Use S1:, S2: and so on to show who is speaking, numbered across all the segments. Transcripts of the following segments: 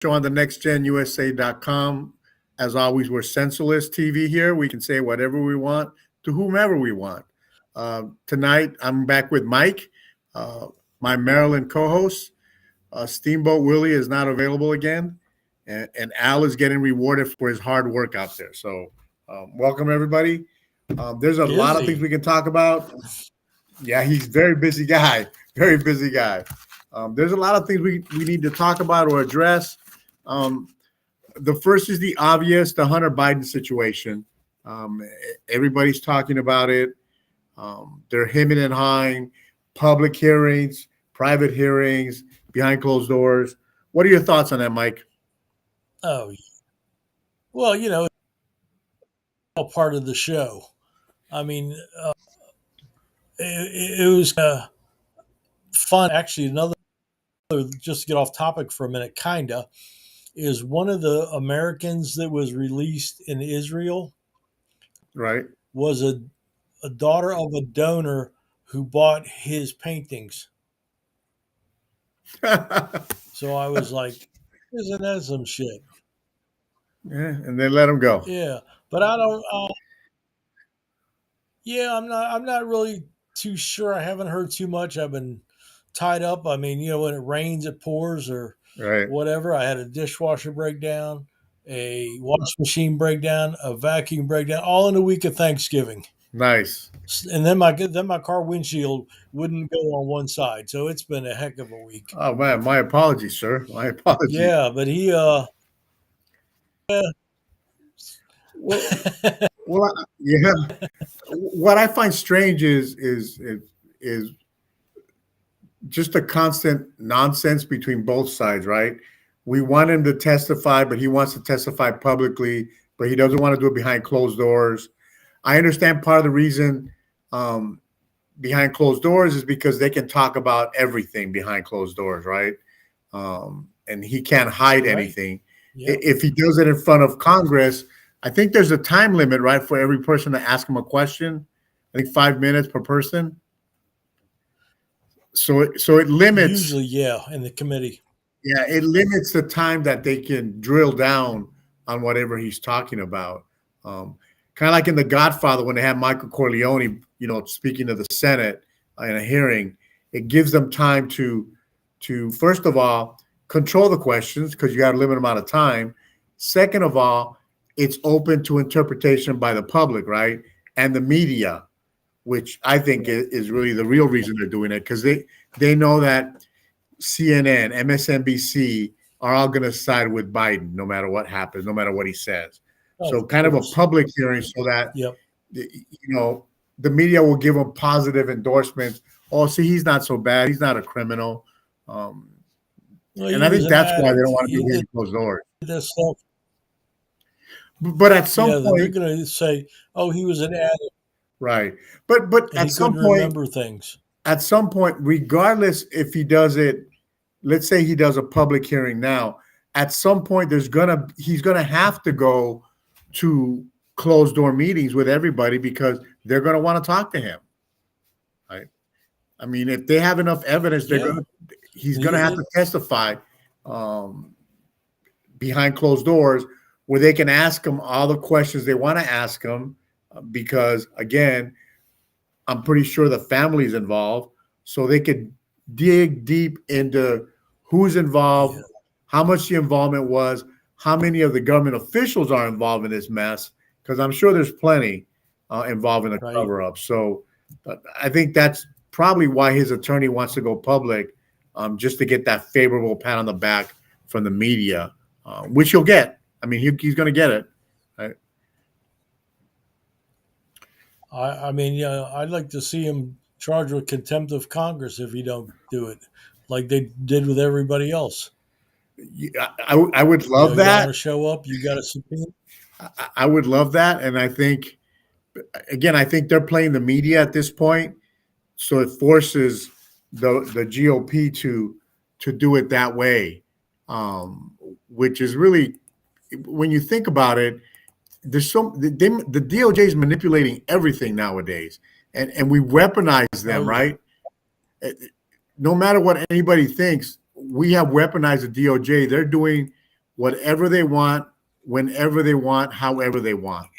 S1: show on the nextgenusa.com. As always, we're sensorless TV here. We can say whatever we want to whomever we want. Tonight, I'm back with Mike, uh, my Maryland co-host. Steamboat Willie is not available again, and Al is getting rewarded for his hard work out there. So, welcome everybody. There's a lot of things we can talk about. Yeah, he's a very busy guy. Very busy guy. There's a lot of things we need to talk about or address. Um, the first is the obvious, the Hunter Biden situation. Um, Everybody's talking about it. They're hemming and hawing, public hearings, private hearings, behind closed doors. What are your thoughts on that, Mike?
S2: Oh, well, it's all part of the show. I mean, it was fun. Actually, another, just to get off topic for a minute, kinda, is one of the Americans that was released in Israel
S1: Right.
S2: was a daughter of a donor who bought his paintings.
S1: Yeah,
S2: So I was like, isn't that some shit?
S1: and then let him go.
S2: Yeah, but I don't. Yeah, I'm not really too sure. I haven't heard too much. I've been tied up. I mean, when it rains, it pours or
S1: Right.
S2: whatever. I had a dishwasher breakdown, a wash machine breakdown, a vacuum breakdown, all in the week of Thanksgiving.
S1: Nice.
S2: And then my car windshield wouldn't go on one side. So it's been a heck of a week.
S1: Oh man, my apologies, sir. My apologies.
S2: Yeah, but he
S1: Well, yeah. What I find strange is just a constant nonsense between both sides, right? We want him to testify, but he wants to testify publicly, but he doesn't want to do it behind closed doors. I understand part of the reason behind closed doors is because they can talk about everything behind closed doors, right? And he can't hide
S2: right.
S1: anything.
S2: Yeah.
S1: If he does it in front of Congress, I think there's a time limit, right, for every person to ask him a question. I think 5 minutes per person. So it limits.
S2: Usually, yeah, in the committee.
S1: Yeah, it limits the time that they can drill down on whatever he's talking about. Kind of like in The Godfather when they had Michael Corleone, speaking to the Senate in a hearing. It gives them time to first of all control the questions because you got a limited amount of time. Second of all, it's open to interpretation by the public, right, and the media, which I think is really the real reason they're doing it because they know that CNN, MSNBC are all going to side with Biden no matter what happens, no matter what he says. So kind of a public hearing so that, the media will give him positive endorsements. Oh, see, he's not so bad. He's not a criminal. And I think that's why they don't want to be behind closed doors.
S2: This stuff.
S1: But at some
S2: They're
S1: point,
S2: going to say, "Oh, he was an addict."
S1: right? But at some point,
S2: remember things.
S1: At some point, regardless if he does it, let's say he does a public hearing now. At some point, he's gonna have to go to closed door meetings with everybody because they're gonna want to talk to him, right? I mean, if they have enough evidence, he's gonna have to testify behind closed doors where they can ask him all the questions they want to ask him because, again, I'm pretty sure the family's involved, so they could dig deep into who's involved, how much the involvement was, how many of the government officials are involved in this mess, because I'm sure there's plenty involved in the cover-up. So I think that's probably why his attorney wants to go public, just to get that favorable pat on the back from the media, which he'll get. I mean, he's going to get it. Right?
S2: I mean, I'd like to see him charged with contempt of Congress if he don't do it, like they did with everybody else.
S1: I would love that.
S2: You want to show up, you got to subpoena.
S1: I would love that, and I think they're playing the media at this point, so it forces the GOP to do it that way, which is really, when you think about it, the DOJ is manipulating everything nowadays, and we weaponize them, right? No matter what anybody thinks, we have weaponized the DOJ. They're doing whatever they want, whenever they want, however they want,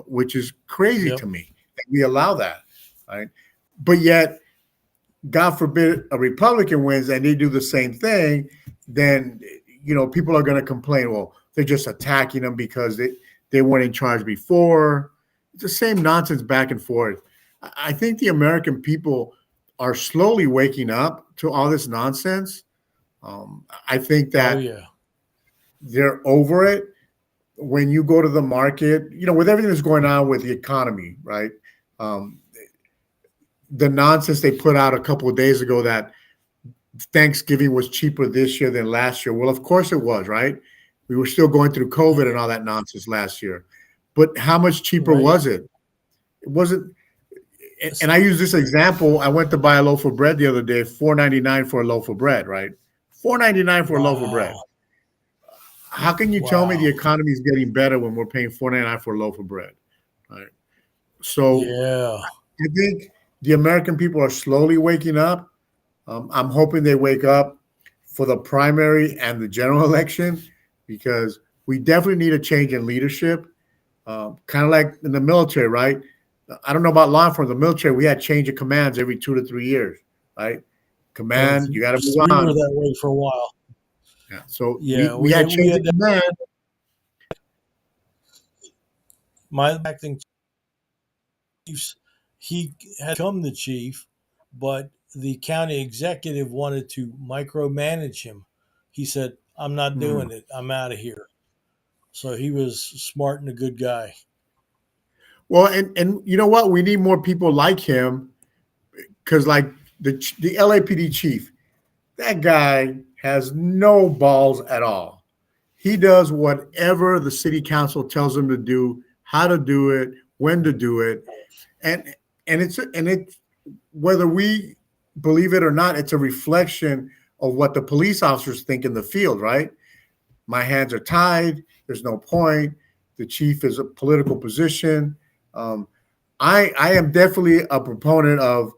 S1: which is crazy
S2: Yep.
S1: to me that we allow that, right? But yet, God forbid a Republican wins and they do the same thing, then people are going to complain. Well, they're just attacking them because they weren't in charge before. It's the same nonsense back and forth. I think the American people are slowly waking up to all this nonsense. I think
S2: Oh
S1: that
S2: yeah.
S1: they're over it. When you go to the market, with everything that's going on with the economy, right? Um, the nonsense they put out a couple of days ago that Thanksgiving was cheaper this year than last year. Well, of course it was, right? We were still going through COVID and all that nonsense last year. But how much cheaper
S2: Right.
S1: was it? It wasn't. And I use this example. I went to buy a loaf of bread the other day, $4.99 for a loaf of bread, right? $4.99 for a loaf of bread.
S2: Wow.
S1: How can you tell me the
S2: Wow.
S1: economy is getting better when we're paying $4.99 for a loaf of bread, right? So
S2: Yeah.
S1: I think the American people are slowly waking up. I'm hoping they wake up for the primary and the general election because we definitely need a change in leadership. Kind of like in the military, right? I don't know about law enforcement. The military, we had change of commands every 2 to 3 years, right? Command, you got to move
S2: We were
S1: on.
S2: that way for a while.
S1: Yeah. So
S2: Yeah,
S1: we had
S2: we
S1: change
S2: had
S1: of command.
S2: my acting chiefs. He had become the chief, but the county executive wanted to micromanage him. He said, "I'm not
S1: Hmm.
S2: doing it. I'm out of here." So he was smart and a good guy.
S1: Well, and you know what? We need more people like him because, like the LAPD chief, that guy has no balls at all. He does whatever the city council tells him to do, how to do it, when to do it, and it's whether we believe it or not, it's a reflection of what the police officers think in the field, right? My hands are tied. There's no point. The chief is a political position. Um, I am definitely a proponent of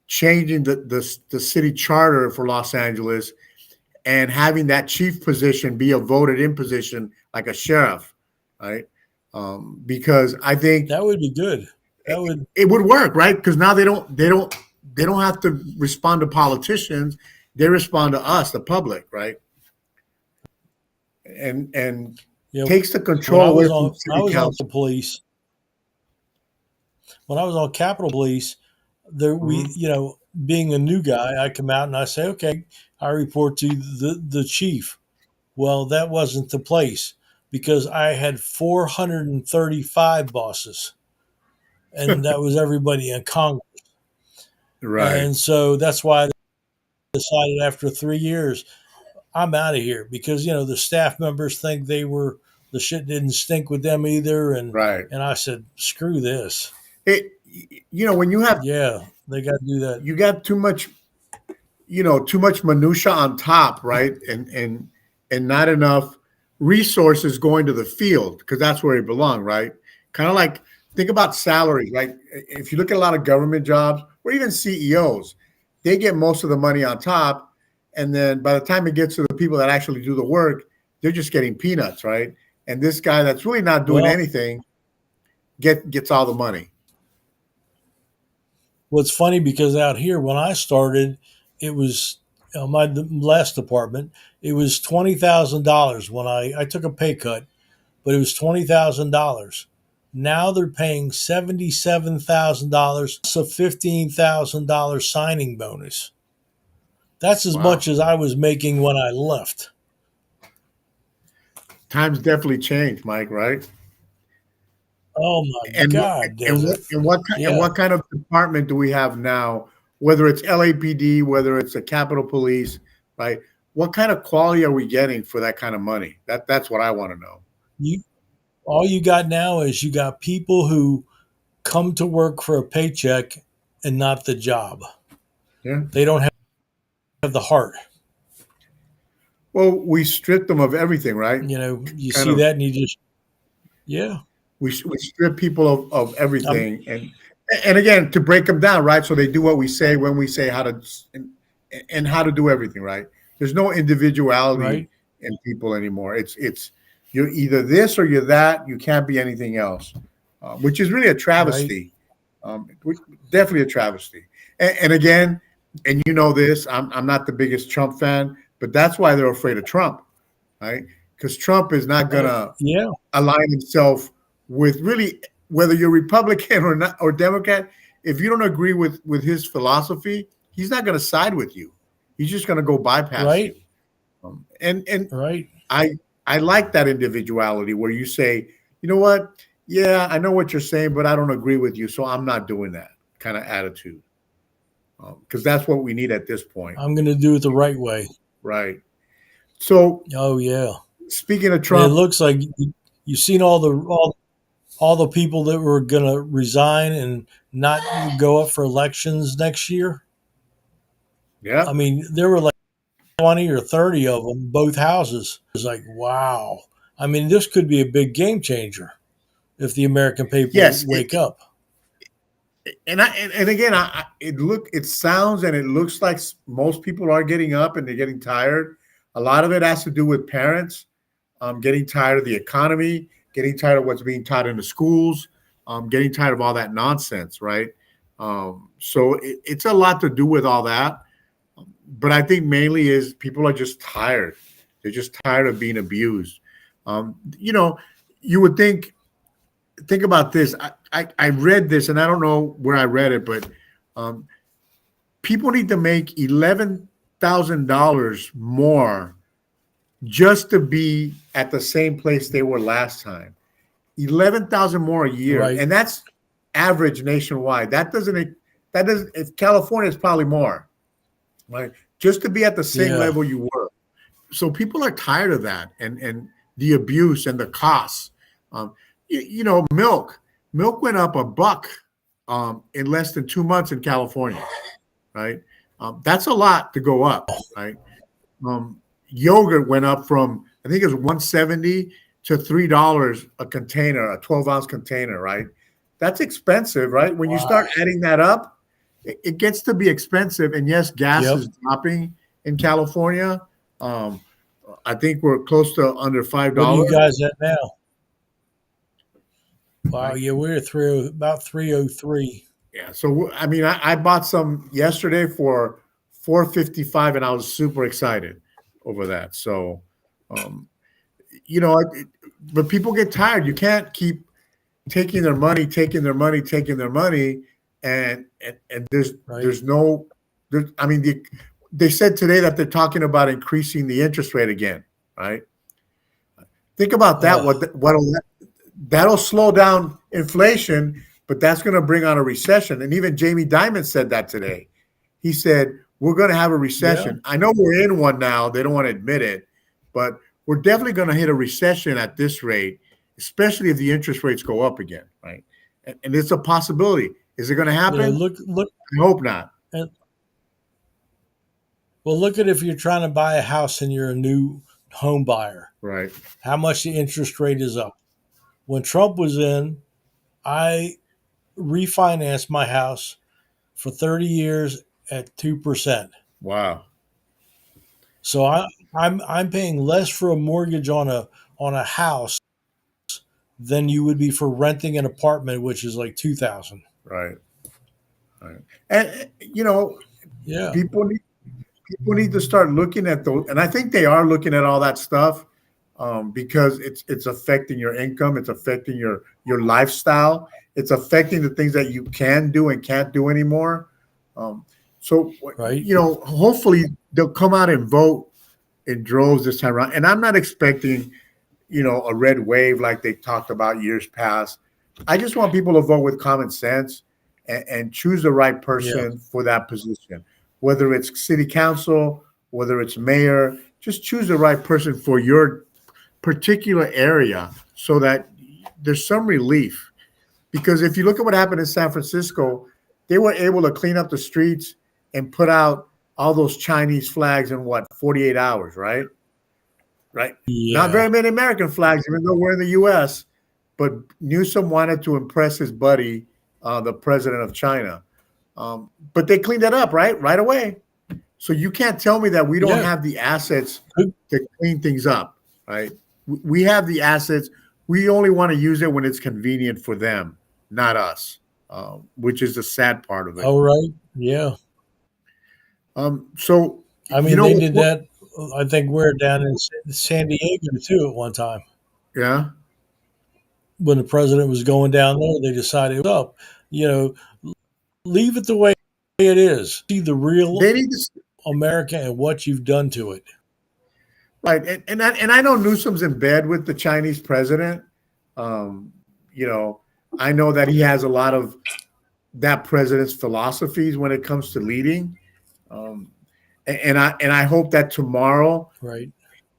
S1: changing the city charter for Los Angeles and having that chief position be a voted in position like a sheriff, right? Because I think
S2: That would be good. That would
S1: it would work, right? Because now they don't have to respond to politicians; they respond to us, the public, right? And
S2: you know
S1: takes the control away from
S2: when I
S1: city
S2: was on
S1: council.
S2: police, when I was on Capitol Police, there we
S1: Mhm.
S2: being a new guy, I come out and I say, okay, I report to the chief. Well, that wasn't the place because I had 435 bosses, and that was everybody in Congress.
S1: Right,
S2: And so that's why I decided after 3 years, I'm out of here because the staff members think the shit didn't stink with them either,
S1: right.
S2: and I said, screw this.
S1: It, when you have
S2: Yeah, they got to do that.
S1: you got too much minutia on top, right? And not enough resources going to the field because that's where it belongs, right? Kind of like think about salaries. Like if you look at a lot of government jobs or even CEOs, they get most of the money on top, and then by the time it gets to the people that actually do the work, they're just getting peanuts, right? And this guy that's really not doing
S2: Well,
S1: anything gets all the money.
S2: what's funny because out here when I started, it was my last department. It was $20,000 when I took a pay cut, but it was $20,000. Now they're paying $77,000 plus a $15,000 signing bonus. That's as
S1: Wow,
S2: much as I was making when I left.
S1: times definitely changed, Mike. Right?
S2: Oh my
S1: And
S2: God, does it?
S1: and
S2: Yeah,
S1: what kind of department do we have now? Whether it's LAPD, whether it's the Capitol Police, right? What kind of quality are we getting for that kind of money? That's what I want to know.
S2: you all you got now is you got people who come to work for a paycheck and not the job.
S1: Yeah.
S2: They don't have the heart.
S1: Well, we strip them of everything, right?
S2: You
S1: Kind
S2: see
S1: of
S2: that and you just, yeah.
S1: we strip people of
S2: I'm
S1: everything, and again to break them down, right? So they do what we say when we say how to and how to do everything, right? There's no individuality
S2: right.
S1: in people anymore. It's you're either this or you're that. You can't be anything else, which is really a
S2: right,
S1: travesty. Definitely a travesty. And again, and you know this, I'm not the biggest Trump fan, but that's why they're afraid of Trump, right? Because Trump is not gonna
S2: yeah,
S1: align himself with really whether you're Republican or not or Democrat. If you don't agree with his philosophy, he's not going to side with you. He's just going to go bypass
S2: right,
S1: you. And
S2: right.
S1: I I like that individuality where you say, you know what? Yeah, I know what you're saying, but I don't agree with you, so I'm not doing that kind of attitude. Because that's what we need at this point,
S2: I'm going to do it the right way.
S1: right? So
S2: Oh yeah,
S1: speaking of
S2: and it
S1: Trump,
S2: looks like you've seen all the people that were going to resign and not go up for elections next year.
S1: yeah,
S2: I mean, there were like 20 or 30 of them, both houses. It's like, wow. I mean, this could be a big game changer if the American people
S1: yes,
S2: wake up.
S1: and again, it sounds and it looks like most people are getting up and they're getting tired. A lot of it has to do with parents getting tired of the economy, getting tired of what's being taught in the schools, getting tired of all that nonsense, right? So it's a lot to do with all that, but I think mainly is people are just tired. They're just tired of being abused. You know, you would think about this. I read this, and I don't know where I read it, but um, people need to make $11,000 more just to be at the same place they were last time. 11,000 more a year,
S2: Right.
S1: and that's average nationwide. That doesn't. If California is probably more, right? Just to be at the same
S2: Yeah.
S1: level you were. So people are tired of that and the abuse and the costs. You know, milk went up $1 in less than 2 months in California, right? That's a lot to go up, right? Yogurt went up from I think it was 170 to $3 a container, a 12-ounce container, right? That's expensive, right? When you
S2: Wow.
S1: start adding that up, it gets to be expensive. And yes, gas
S2: Yep.
S1: is dropping in California. Um, I think we're close to under five
S2: What are you
S1: dollars,
S2: guys at now? Wow.
S1: right?
S2: Yeah, we're at about 303.
S1: Yeah. So I mean, I bought some yesterday for 455, and I was super excited over that. So, um, you know, but people get tired. You can't keep taking their money, taking their money, taking their money, and
S2: Right.
S1: there's no, I mean, they said today that they're talking about increasing the interest rate again, right? Think about that.
S2: Uh,
S1: That'll slow down inflation, but that's going to bring on a recession. And even Jamie Dimon said that today. He said we're going to have a
S2: yeah.
S1: recession. I know we're in one now. They don't want to admit it, but we're definitely going to hit a recession at this rate, especially if the interest rates go up again, right? And it's a possibility. Is it going to
S2: You know,
S1: happen?
S2: look
S1: I hope not.
S2: at well, look at if you're trying to buy a house and you're a new home buyer,
S1: Right.
S2: how much the interest rate is up. When Trump was in, I refinanced my house for 30 years at 2%.
S1: Wow.
S2: So I'm paying less for a mortgage on a house than you would be for renting an apartment, which is like 2,000.
S1: Right. Right. And you know,
S2: Yeah.
S1: people need people need to start looking at those, and I think they are looking at all that stuff because it's affecting your income, it's affecting your lifestyle, it's affecting the things that you can do and can't do anymore. Um, so
S2: Right.
S1: you know, hopefully they'll come out and vote in droves this time around. And I'm not expecting a red wave like they talked about years past. I just want people to vote with common sense and choose the right
S2: Yeah.
S1: person for that position, whether it's city council, whether it's mayor, just choose the right person for your particular area so that there's some relief. Because if you look at what happened in San Francisco, they were able to clean up the streets and put out all those Chinese flags in what, 48 hours, right? Right. Not
S2: Yeah.
S1: very many American flags, even though we're in the US. But Newsom wanted to impress his buddy, the president of China. But they cleaned that up right away. So you can't tell me that we don't
S2: Yeah.
S1: have the assets
S2: Good.
S1: to clean things up, right? We have the assets. We only want to use it when it's convenient for them, not us, which is the sad part of it.
S2: Oh, right. Yeah.
S1: So
S2: I
S1: you
S2: mean,
S1: know
S2: they did
S1: what?
S2: that. I think we're down in San Diego too at one time
S1: Yeah,
S2: when the president was going down there. They decided, up, you know, leave it the way it is. See the real
S1: they need to.
S2: America and what you've done to it.
S1: Right, and I know Newsom's in bed with the Chinese president. Um, you know, I know that he has a lot of that president's philosophies when it comes to leading. Um, and I hope that tomorrow
S2: Right.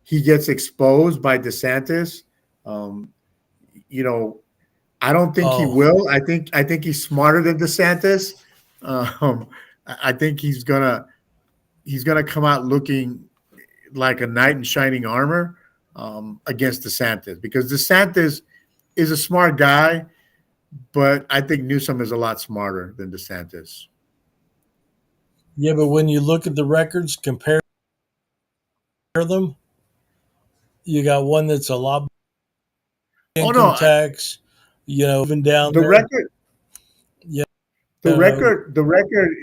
S1: he gets exposed by DeSantis. Um, you know, I don't think he
S2: Oh,
S1: will. I think he's smarter than DeSantis. Um, I think he's gonna come out looking like a knight in shining armor against DeSantis, because DeSantis is a smart guy, but I think Newsom is a lot smarter than DeSantis.
S2: yeah. But when you look at the records, compare them, you got one that's a lot
S1: Oh no,
S2: income tax, even down
S1: the
S2: there.
S1: record,
S2: You
S1: the
S2: know,
S1: record, the record.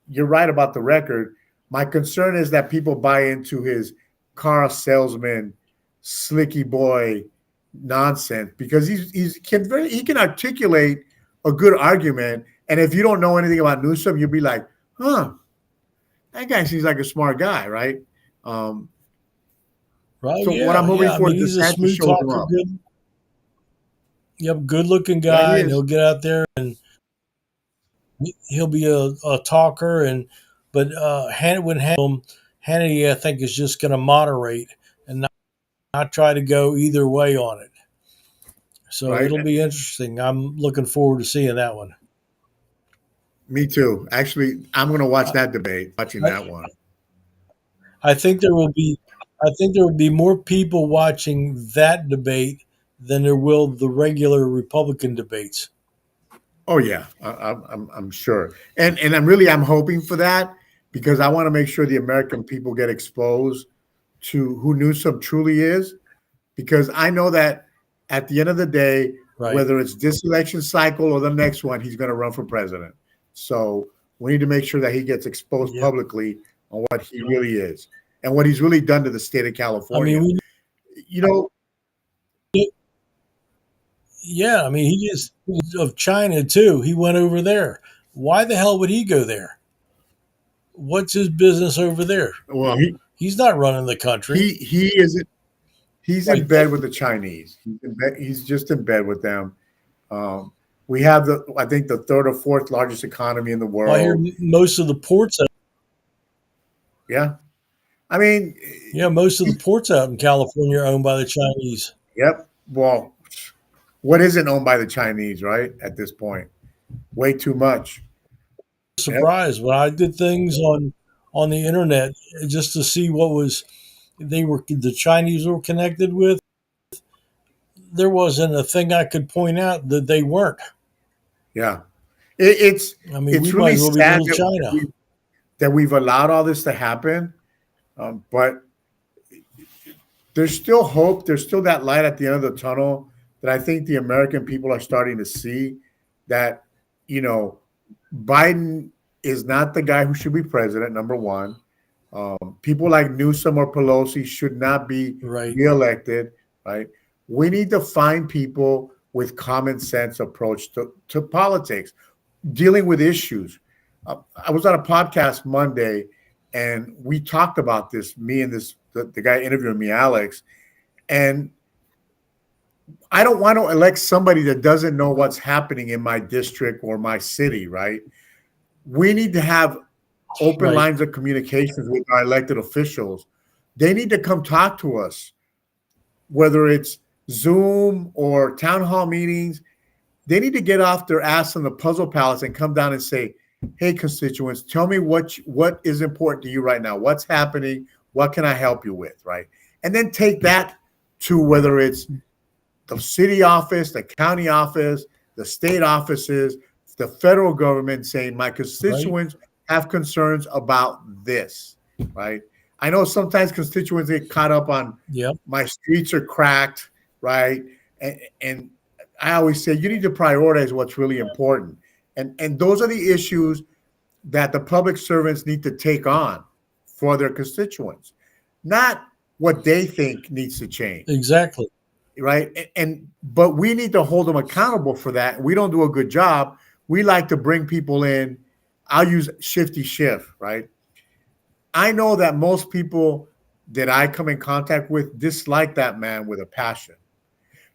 S1: You're right about the record. My concern is that people buy into his car salesman, slicky boy nonsense, because he can articulate a good argument. And if you don't know anything about Newsom, you'll be like, huh, that guy seems like a smart guy, right? Um,
S2: right?
S1: so what I'm
S2: Yeah,
S1: hoping
S2: yeah. I
S1: for
S2: mean,
S1: is
S2: he's a
S1: DeSantis
S2: smooth
S1: shows him
S2: talker,
S1: up.
S2: good, yep, good looking
S1: Yeah, he
S2: guy, and he'll
S1: is.
S2: get out there and he'll be a talker. But when Hannity, I think, is just going to moderate and not try to go either way on it. So
S1: Right.
S2: it'll be interesting. I'm looking forward to seeing that one.
S1: Me too. Actually, I'm going to watch
S2: I,
S1: that debate, watching
S2: I
S1: that one.
S2: I think there will be I think there will be more people watching that debate than there will the regular Republican debates.
S1: Oh yeah, I'm sure, and I'm hoping for that, because I want to make sure the American people get exposed to who Newsom truly is, because I know that at the end of the day,
S2: Right.
S1: whether it's this election cycle or the next one, he's going to run for president. So we need to make sure that he gets exposed
S2: Yeah.
S1: publicly on what he really is and what he's really done to the state of
S2: I mean,
S1: California. You know,
S2: yeah. I mean, he is of China too. He went over there. Why the hell would he go there? What's his business over there?
S1: well, he
S2: He's not running the country.
S1: he he isn't. He's in
S2: Right.
S1: bed with the Chinese. He's just in bed with them. Um, we have I think, the third or fourth largest economy in the
S2: Well, I hear
S1: world.
S2: most of the ports.
S1: Yeah, I mean,
S2: Yeah, most of the ports out in California are owned by the Chinese.
S1: yep. Well, what isn't owned by the Chinese, right? At this point, way too much. Yep.
S2: Surprised when I did things on the internet just to see what was the Chinese were connected with. There wasn't a thing I could point out that they weren't.
S1: Yeah, it's
S2: I mean, we
S1: it's
S2: might
S1: really
S2: as well be
S1: sad
S2: little China.
S1: that we've allowed all this to happen. But there's still hope. There's still that light at the end of the tunnel that I think the American people are starting to see, that, you know, Biden is not the guy who should be president, number one. People like Newsom or Pelosi should not be
S2: Right.
S1: reelected, right? We need to find people with common sense approach to politics, dealing with issues. I was on a podcast Monday, and we talked about this, me and the guy interviewing me, Alex, and I don't want to elect somebody that doesn't know what's happening in my district or my city, right? We need to have open
S2: Right.
S1: lines of communications with our elected officials. They need to come talk to us, whether it's Zoom or town hall meetings. They need to get off their ass on the puzzle palace and come down and say, hey, constituents, tell me what is important to you right now. What's happening? What can I help you with, right? And then take that to whether it's the city office, the county office, the state offices, the federal government, saying my
S2: Right.
S1: constituents have concerns about this, right? I know sometimes constituents get caught up on
S2: Yep.
S1: my streets are cracked, right? And I always say you need to prioritize what's really important. And those are the issues that the public servants need to take on for their constituents, not what they think needs to change,
S2: Exactly.
S1: right? And but we need to hold them accountable for that. We don't do a good job. We like to bring people in. I'll use shifty shift, right? I know that most people that I come in contact with dislike that man with a passion,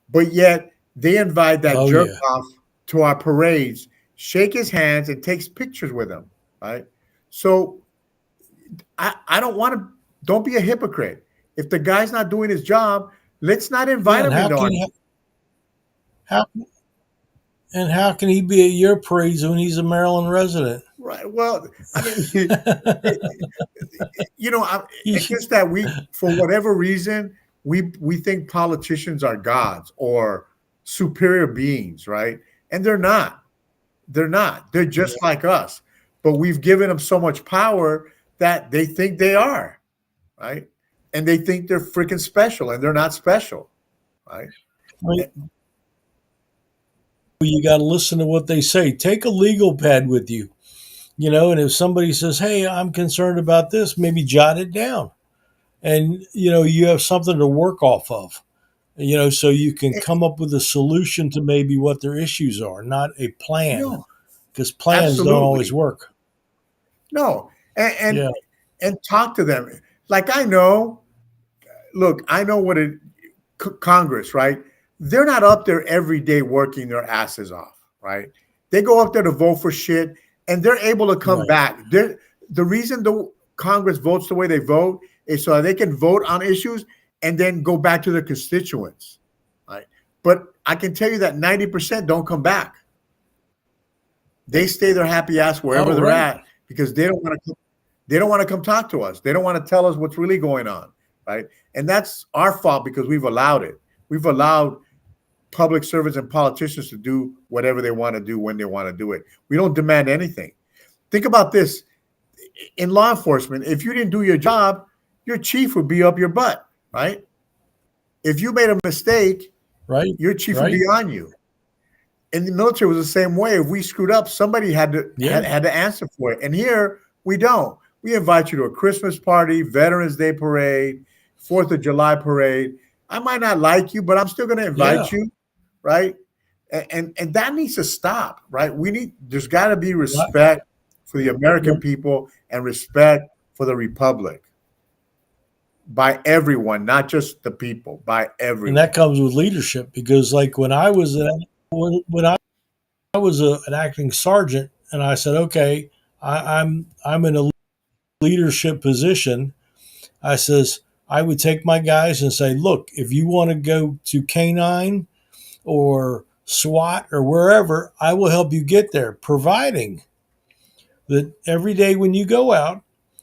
S1: but yet they invite that
S2: Oh
S1: jerk
S2: yeah.
S1: off to our parades, shake his hands, and takes pictures with him, right? So I don't want to. Don't be a hypocrite. If the guy's not doing his job, let's not
S2: Yeah.
S1: invite
S2: And
S1: him into our.
S2: how how can he be at your parades when he's a Maryland resident?
S1: Right. Well, I mean, it's
S2: You-
S1: just that we, for whatever reason, we think politicians are gods or superior beings, right? And they're not. They're not. They're just like us. But we've given them so much power that they think they are, right? And they think they're freaking special, and they're not special, right?
S2: you got to listen to what they say. Take a legal pad with you, and if somebody says, "Hey, I'm concerned about this," maybe jot it down, and you have something to work off of. So you can come up with a solution to maybe what their issues are, not a plan,
S1: No,
S2: because plans don't always
S1: absolutely.
S2: work.
S1: No. And,
S2: Yeah,
S1: and and talk to them. Like I know, look, I know what it Congress, right? They're not up there every day working their asses off, right? They go up there to vote for shit, and they're able to come
S2: right.
S1: back. The reason the Congress votes the way they vote is so they can vote on issues and then go back to their constituents, right? But I can tell you that 90% don't come back. They stay their happy ass wherever
S2: Oh,
S1: they're
S2: right.
S1: at because they don't want to. They don't want to come talk to us. They don't want to tell us what's really going on, right? And that's our fault because we've allowed it. We've allowed public servants and politicians to do whatever they want to do when they want to do it. We don't demand anything. Think about this. In law enforcement, if you didn't do your job, your chief would be up your butt, right? If you made a mistake,
S2: Right.
S1: your chief would be
S2: Right.
S1: on you. In the military it was the same way. If we screwed up, somebody had to
S2: Yeah.
S1: had to answer for it. And here we don't. We invite you to a Christmas party, Veterans Day parade, 4th of July parade. I might not like you, but I'm still going to
S2: Yeah.
S1: invite you, right? And that needs to stop, right? There's got to be
S2: Right.
S1: respect for the American
S2: Well,
S1: people and respect for the republic by everyone, not just the people, by
S2: and that
S1: everyone.
S2: comes with leadership because, like, when I was an acting sergeant, and I said, "Okay, I'm in a leadership position." I says I would take my guys and say, "Look, if you want to go to K9 or SWAT or wherever, I will help you get there, providing that every day when you go out,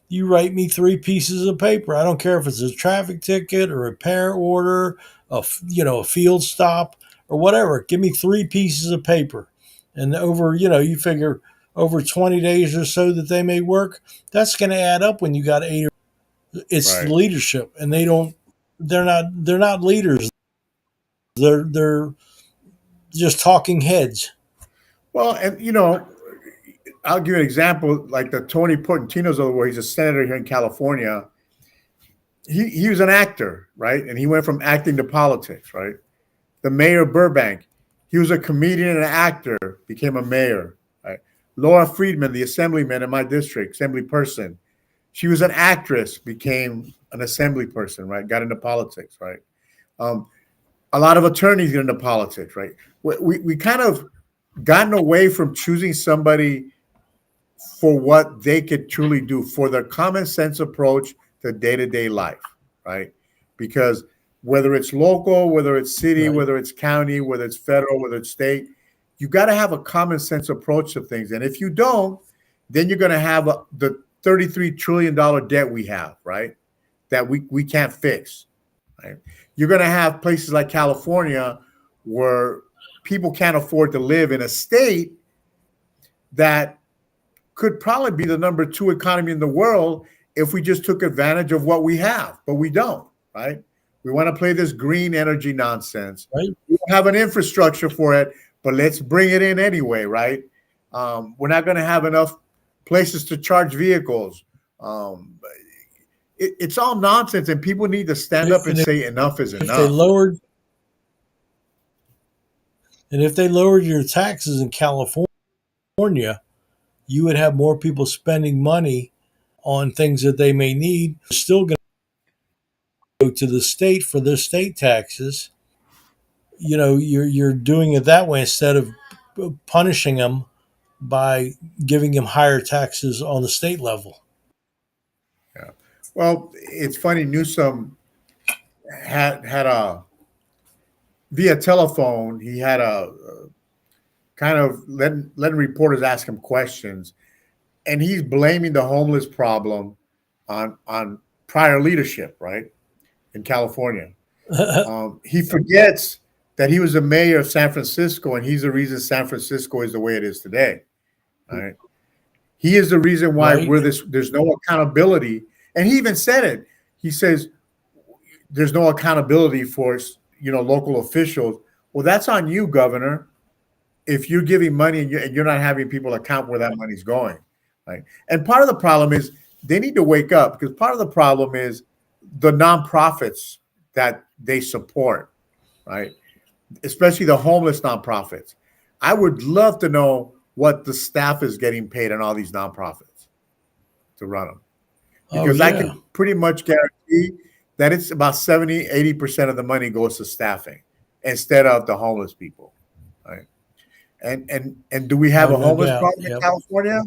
S2: you write me 3 pieces of paper. I don't care if it's a traffic ticket, a repair order, a field stop or whatever. Give me 3 pieces of paper, and over you figure over 20 days or so that they may work. That's going to add up when you got eight. It's
S1: Right.
S2: leadership, and they don't. They're not leaders. They're just talking heads.
S1: Well, and I'll give you an example, like the Tony Portantino's of the world. He's a senator here in California. He was an actor, right? And he went from acting to politics, right? The mayor of Burbank, he was a comedian and an actor, became a mayor, right? Laura Friedman, the assemblyman in my district, assembly person, she was an actress, became an assembly person, right? Got into politics, right? Um, a lot of attorneys get into politics, right? We kind of gotten away from choosing somebody for what they could truly do, for their common sense approach to day-to-day life, right? Because whether it's local, whether it's city,
S2: Right.
S1: whether it's county, whether it's federal, whether it's state, you got to have a common sense approach to things. And if you don't, then you're going to have the $33 trillion debt we have, right? That we can't fix, right? You're going to have places like California where people can't afford to live in a state that could probably be the number 2 economy in the world, if we just took advantage of what we have, but we don't, right? We want to play this green energy nonsense.
S2: Right.
S1: We don't have an infrastructure for it, but let's bring it in anyway, right? We're not going to have enough places to charge vehicles. It's all nonsense, and people need to stand up and
S2: And
S1: say enough is
S2: if they
S1: enough.
S2: lowered and if they lowered your taxes in California, you would have more people spending money on things that they may need. They're still going to go to the state for their state taxes. You're doing it that way instead of punishing them by giving them higher taxes on the state level.
S1: Yeah. Well, it's funny. Newsom had a via telephone. He had a kind of letting reporters ask him questions, and he's blaming the homeless problem on prior leadership, right, in California. He forgets that he was the mayor of San Francisco, and he's the reason San Francisco is the way it is today. Right? He is the reason why
S2: Right.
S1: there's no accountability, and he even said it. He says there's no accountability for local officials. Well, that's on you, Governor. If you're giving money and you're not having people account where that money's going, right? And part of the problem is they need to wake up, because part of the problem is the nonprofits that they support, right? Especially the homeless nonprofits. I would love to know what the staff is getting paid on all these nonprofits to run them, because I can pretty much guarantee that it's about 70-80% of the money goes to staffing instead of the homeless people, right? And do we have a homeless problem in California?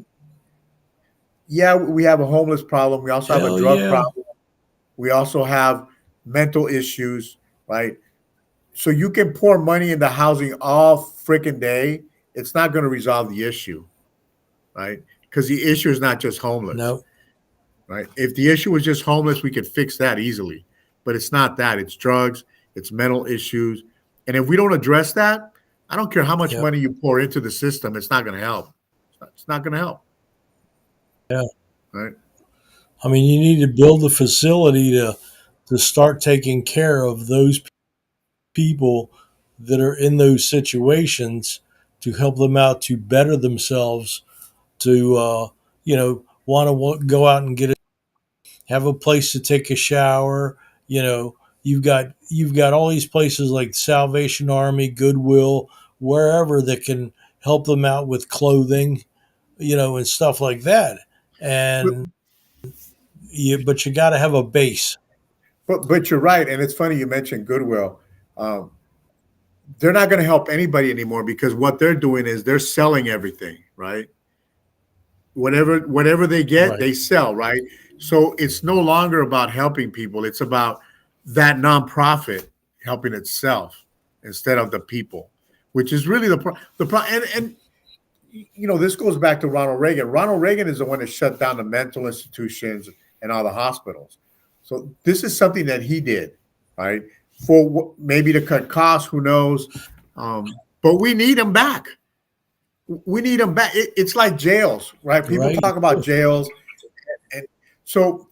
S1: Yeah, we have a homeless problem. We also have a drug problem. We also have mental issues, right? So you can pour money into housing all freaking day. It's not going to resolve the issue, right? Because the issue is not just homeless.
S2: No.
S1: Right? If the issue was just homeless, we could fix that easily. But it's not that. It's drugs. It's mental issues. And if we don't address that, I don't care how much money you pour into the system, it's not going to help. It's not going to help.
S2: Yeah.
S1: Right.
S2: I mean, you need to build a facility to start taking care of those people that are in those situations, to help them out to better themselves, to want to go out and have a place to take a shower. You've got all these places like Salvation Army, Goodwill, wherever, that can help them out with clothing, and stuff like that. And but you got to have a base.
S1: But you're right, and it's funny you mentioned Goodwill. They're not going to help anybody anymore, because what they're doing is they're selling everything, right? Whatever they get, they sell, right? So it's no longer about helping people. It's about that nonprofit helping itself instead of the people, which is really the problem. And this goes back to Ronald Reagan. Ronald Reagan is the one that shut down the mental institutions and all the hospitals. So this is something that he did, right? For maybe to cut costs, who knows? But we need them back. We need them back. It's like jails, right? People talk about jails. And so,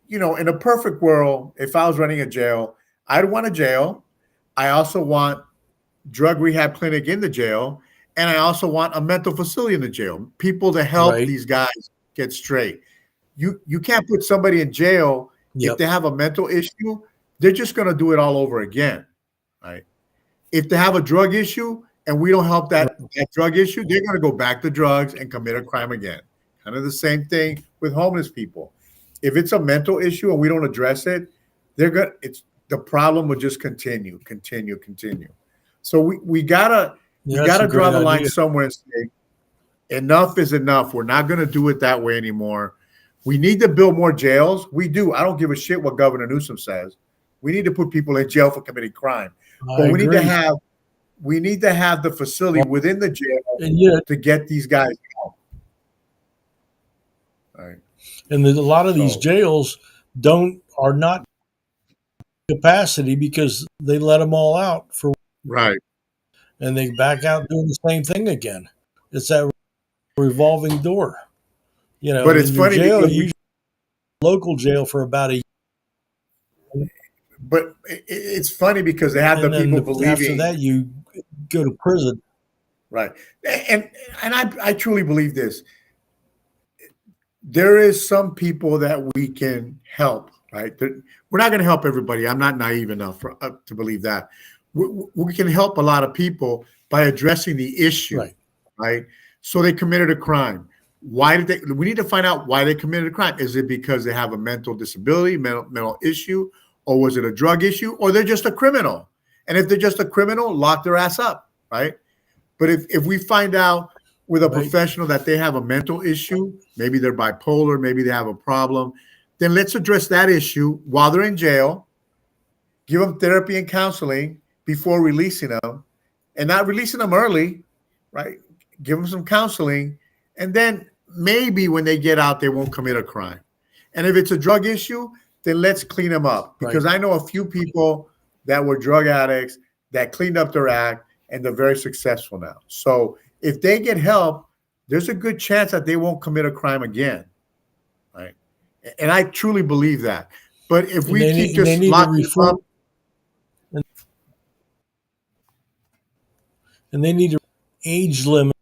S1: in a perfect world, if I was running a jail, I'd want a jail. I also want drug rehab clinic in the jail. And I also want a mental facility in the jail. People to help these guys get straight. You can't put somebody in jail if they have a mental issue. They're just going to do it all over again, right? If they have a drug issue and we don't help that drug issue, they're going to go back to drugs and commit a crime again. Kind of the same thing with homeless people. If it's a mental issue and we don't address it, the problem will just continue. So we gotta draw the line somewhere and say, enough is enough. We're not going to do it that way anymore. We need to build more jails. We do. I don't give a shit what Governor Newsom says. We need to put people in jail for committing crime. But we need to have the facility within the jail to get these guys out. Right.
S2: And a lot of these jails are not capacity, because they let them all out for and they back out doing the same thing again. It's that revolving door.
S1: But it's funny,
S2: local jail for about a year,
S1: But it's funny because they have the
S2: and
S1: people
S2: then after
S1: believing,
S2: that you go to prison.
S1: right? And I truly believe this. There is some people that we can help, right? We're not going to help everybody. I'm not naive enough to believe that. We can help a lot of people by addressing the issue,
S2: Right.
S1: right? So they committed a crime. Why did they? We need to find out why they committed a crime. Is it because they have a mental disability, mental issue, or was it a drug issue, or they're just a criminal? And if they're just a criminal, lock their ass up, right? But if we find out with a
S2: Right.
S1: professional that they have a mental issue, maybe they're bipolar, maybe they have a problem, then let's address that issue while they're in jail, give them therapy and counseling before releasing them, and not releasing them early, right? Give them some counseling, and then maybe when they get out, they won't commit a crime. And if it's a drug issue, then let's clean them up,
S2: Right.
S1: because I know a few people that were drug addicts that cleaned up their act, and they're very successful now. So if they get help, there's a good chance that they won't commit a crime again, right? And I truly believe that. But if
S2: And
S1: we
S2: they
S1: keep
S2: need and they
S1: just
S2: need to
S1: locking them
S2: reform
S1: up,
S2: and they need to age limits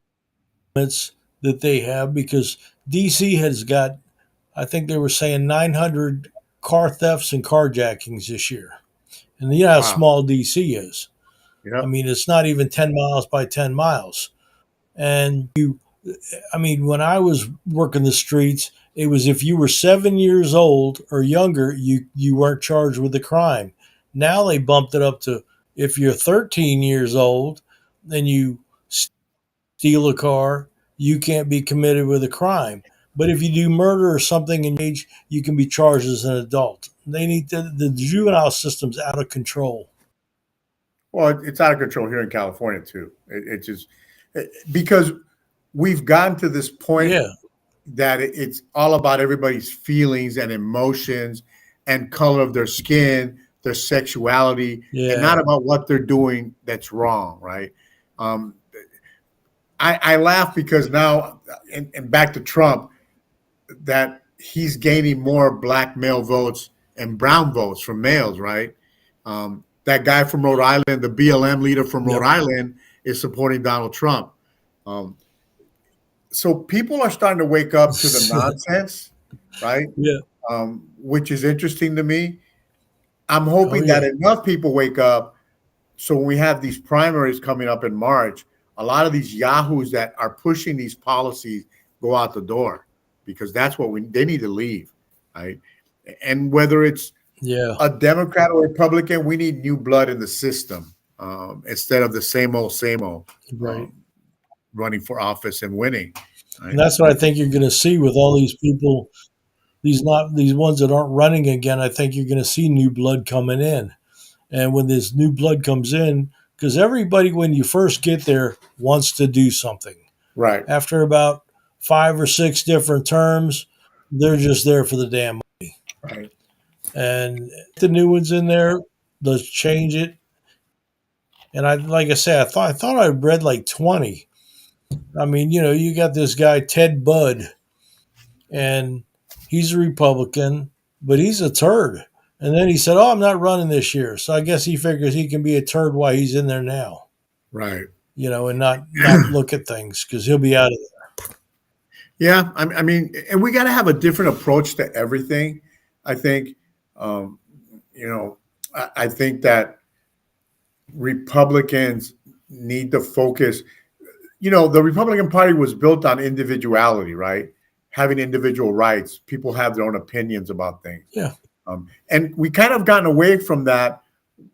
S2: that they have, because DC has got, I think they were saying 900 car thefts and carjackings this year. And you know how
S1: wow,
S2: small DC is. I
S1: yep,
S2: mean, it's not even 10 miles by 10 miles. And I mean, when I was working the streets, it was if you were 7 years old or younger, you weren't charged with a crime. Now they bumped it up to if you're 13 years old and you steal a car, you can't be committed with a crime. But if you do murder or something in age, you can be charged as an adult. They need the juvenile system's out of control.
S1: well, it's out of control here in California too. It just because we've gotten to this point
S2: Yeah,
S1: that it's all about everybody's feelings and emotions and color of their skin, their sexuality, and
S2: yeah,
S1: not about what they're doing that's wrong, right? Um, I laugh because now, and back to Trump, that he's gaining more black male votes and brown votes from males, right? That guy from Rhode Island, the BLM leader from Rhode
S2: yep,
S1: Island, is supporting Donald Trump. Um, so people are starting to wake up to the nonsense, right?
S2: yeah,
S1: Which is interesting to me. I'm
S2: oh
S1: hoping that
S2: yeah,
S1: enough people wake up so when we have these primaries coming up in March, a lot of these yahoos that are pushing these policies go out the door, because that's what they need to leave, right? And whether it's
S2: yeah,
S1: a Democrat or Republican, we need new blood in the system, instead of the same old
S2: right.
S1: um, running for office and winning,
S2: And
S1: right?
S2: that's what I think you're going to see with all these people. These ones that aren't running again. I think you're going to see new blood coming in. And when this new blood comes in, because everybody, when you first get there, wants to do something.
S1: Right,
S2: After about 5 or 6 different terms, they're just there for the damn.
S1: right.
S2: And the new ones in there, let's change it. And I, like I said, I thought I read like 20. I mean, you got this guy Ted Budd, and he's a Republican, but he's a turd. And then he said, "Oh, I'm not running this year." So I guess he figures he can be a turd while he's in there now,
S1: Right.
S2: and not look at things because he'll be out of
S1: Yeah, I mean, and we got to have a different approach to everything. I think, um, you know, I think that Republicans need to focus. The Republican Party was built on individuality, right? Having individual rights. People have their own opinions about things,
S2: there. Yeah,
S1: and we kind of gotten away from that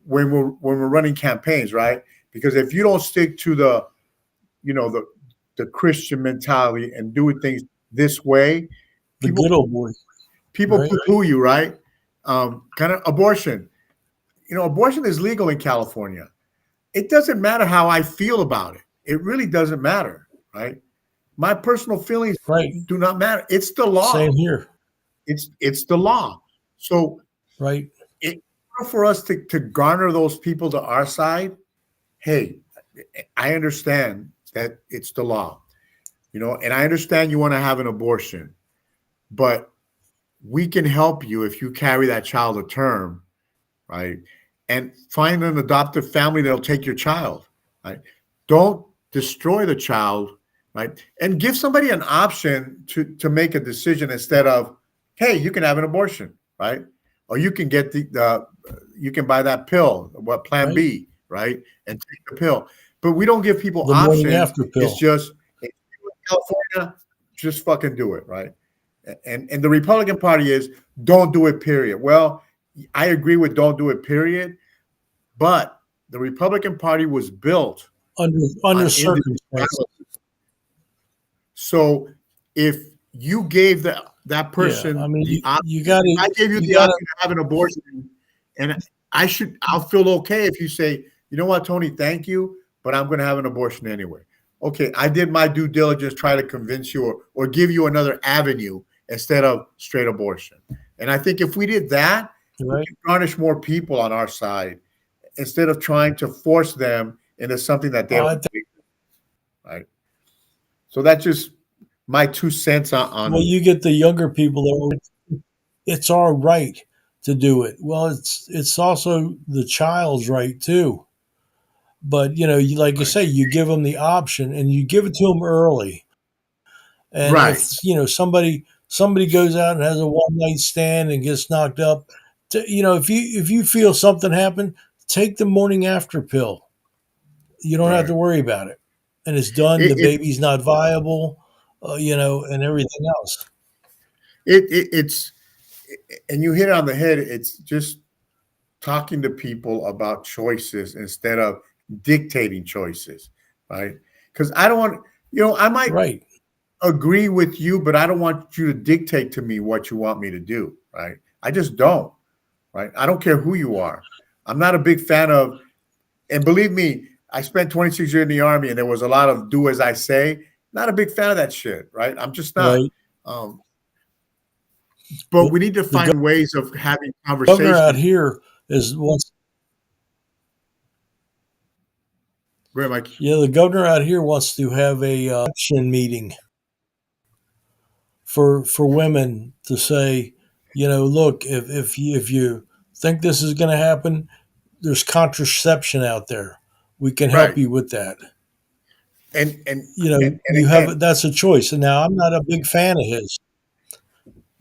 S1: when we're running campaigns, right? Because if you don't stick to you know, the the Christian mentality and doing things this way,
S2: the
S1: people
S2: good old boy,
S1: people
S2: right?
S1: poo-poo you, right? Kind of abortion. Abortion is legal in California. It doesn't matter how I feel about it. It really doesn't matter, right? My personal feelings
S2: Right.
S1: do not matter. It's the law.
S2: Same here.
S1: It's the law. So
S2: Right.
S1: in order for us to garner those people to our side, hey, I understand that it's the law, and I understand you want to have an abortion, but we can help you if you carry that child to term, right? And find an adoptive family that'll take your child, right? Don't destroy the child, right? And give somebody an option to make a decision instead of, hey, you can have an abortion, right? Or you can get the you can buy that pill, what Plan
S2: right?
S1: B, right? And take the pill. But we don't give people
S2: The morning
S1: options.
S2: after
S1: It's
S2: pill.
S1: just if you're in California, just fucking do it, right? And the Republican Party is don't do it, period. Well, I agree with don't do it, period. But the Republican Party was built
S2: Under
S1: on
S2: circumstances.
S1: individuality. So if you gave that
S2: Yeah, I
S1: person
S2: mean,
S1: the option,
S2: you got
S1: I
S2: to
S1: gave you
S2: you
S1: the
S2: got to
S1: option to have an abortion, and I'll feel okay if you say, you know what, Tony, thank you, but I'm going to have an abortion anyway. Okay, I did my due diligence, try to convince you or give you another avenue instead of straight abortion. And I think if we did that, we
S2: right.
S1: could garnish more people on our side instead of trying to force them into something that they
S2: Well,
S1: don't believe in, right? So that's just my 2 cents
S2: well,
S1: on
S2: you get the younger people that it's our right to do it. Well, it's also the child's right too. But like you
S1: right.
S2: say, you give them the option and you give it to them early. And
S1: Right.
S2: if somebody goes out and has a one night stand and gets knocked up, if you feel something happened, take the morning after pill. You don't have
S1: Right.
S2: to worry about it, and it's done.
S1: It
S2: The
S1: it
S2: baby's not viable, and everything else.
S1: it's and you hit it on the head. It's just talking to people about choices instead of dictating choices, right? Because I don't want, I might
S2: Right,
S1: agree with you, but I don't want you to dictate to me what you want me to do, right? I just don't, right? I don't care who you are. I'm not a big fan of, and believe me, I spent 26 years in the army and there was a lot of do as I say. Not a big fan of that shit, right? I'm just not.
S2: right.
S1: Um, but
S2: The
S1: we need to
S2: the
S1: find ways of having
S2: governor
S1: conversations.
S2: out here is wants
S1: Go ahead, Mike.
S2: yeah, the governor out here wants to have a action meeting for women to say, look, if you think this is going to happen, there's contraception out there. We can help
S1: Right.
S2: you with that.
S1: And and and
S2: You
S1: again,
S2: have that's a choice. And now I'm not a big fan of his,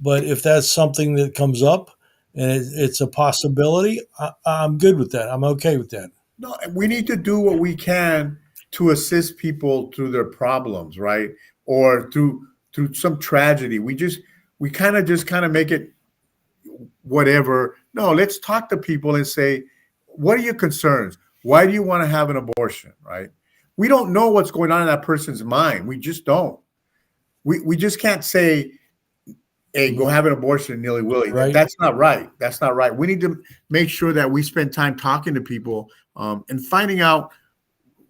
S2: but if that's something that comes up and it's a possibility, I'm good with that. I'm okay with that.
S1: no, we need to do what we can to assist people through their problems, right? Or through some tragedy. We kind of make it whatever. No, let's talk to people and say, what are your concerns? Why do you want to have an abortion? Right? We don't know what's going on in that person's mind. We just don't. We just can't say, hey, go have an abortion nilly willy.
S2: Right,
S1: That's not right. That's not right. We need to make sure that we spend time talking to people and finding out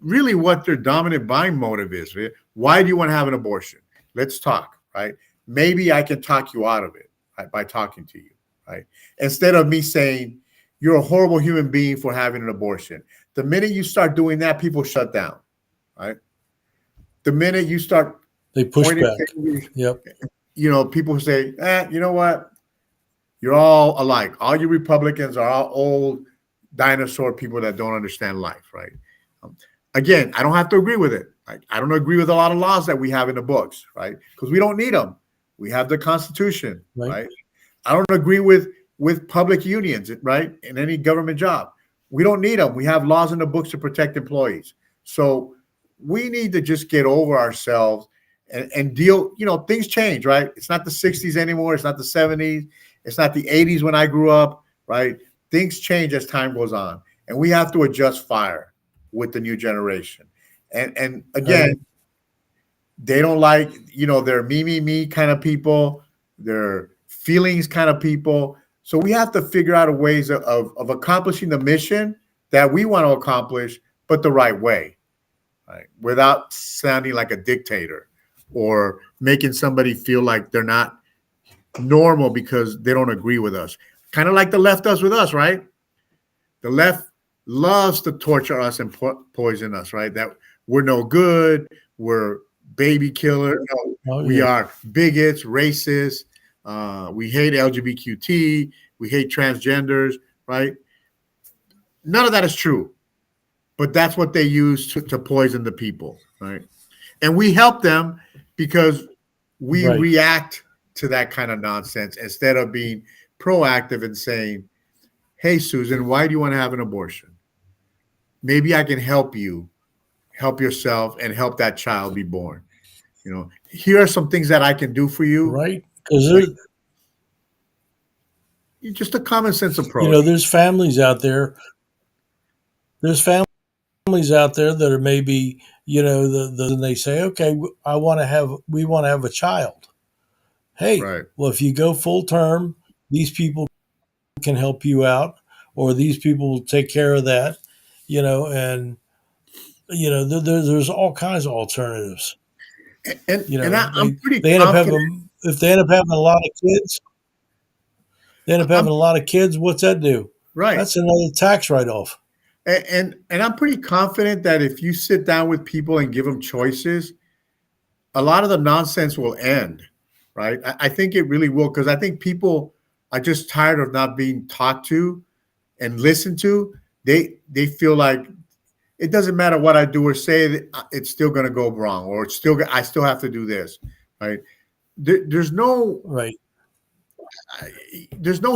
S1: really what their dominant buying motive is. Right? Why do you want to have an abortion? Let's talk, right? Maybe I can talk you out of it, right, by talking to you, right? Instead of me saying, you're a horrible human being for having an abortion. The minute you start doing that, people shut down, right? The minute you start
S2: they push
S1: pointing
S2: back.
S1: fingers,
S2: Yep.
S1: people say, you know what? You're all alike. All you Republicans are all old dinosaur people that don't understand life, right? Um, Again, I don't have to agree with it. Right? I don't agree with a lot of laws that we have in the books, right? Because we don't need them. We have the Constitution,
S2: Right.
S1: right? I don't agree with public unions, right? In any government job, we don't need them. We have laws in the books to protect employees. So we need to just get over ourselves and deal. Things change, right? It's not the 60s anymore. It's not the 70s. It's not the 80s when I grew up, right? Things change as time goes on, and we have to adjust fire with the new generation. And
S2: I
S1: again, they don't like, they're me kind of people, they're feelings kind of people. So we have to figure out a ways of accomplishing the mission that we want to accomplish, but the right way, right? Without sounding like a dictator or making somebody feel like they're not normal because they don't agree with us. Kind of like the left does with us, right? The left loves to torture us and poison us, right? That we're no good, we're baby killer, no,
S2: oh
S1: we
S2: yeah.
S1: are bigots, racists. We hate LGBTQT. We hate transgenders, right? None of that is true, but that's what they use to poison the people, right? And we help them because we
S2: Right.
S1: react to that kind of nonsense instead of being proactive and saying, hey, Susan, why do you want to have an abortion? Maybe I can help you, help yourself, and help that child be born. Here are some things that I can do for you.
S2: Right. Because
S1: Just a common sense approach.
S2: there's families out there. There's families out there that are maybe and they say, okay, we want to have a child. Hey,
S1: Right.
S2: well, if you go full term, these people can help you out, or these people will take care of that. And there's all kinds of alternatives.
S1: And I'm pretty
S2: They end up
S1: confident.
S2: having if they end up having a lot of kids. They end up
S1: I'm
S2: having a lot of kids. What's that do?
S1: right.
S2: That's another tax write-off.
S1: And I'm pretty confident that if you sit down with people and give them choices, a lot of the nonsense will end, right? I think it really will, because I think people are just tired of not being talked to and listened to. They feel like it doesn't matter what I do or say, it's still going to go wrong, or I still have to do this, right? There's no
S2: Right.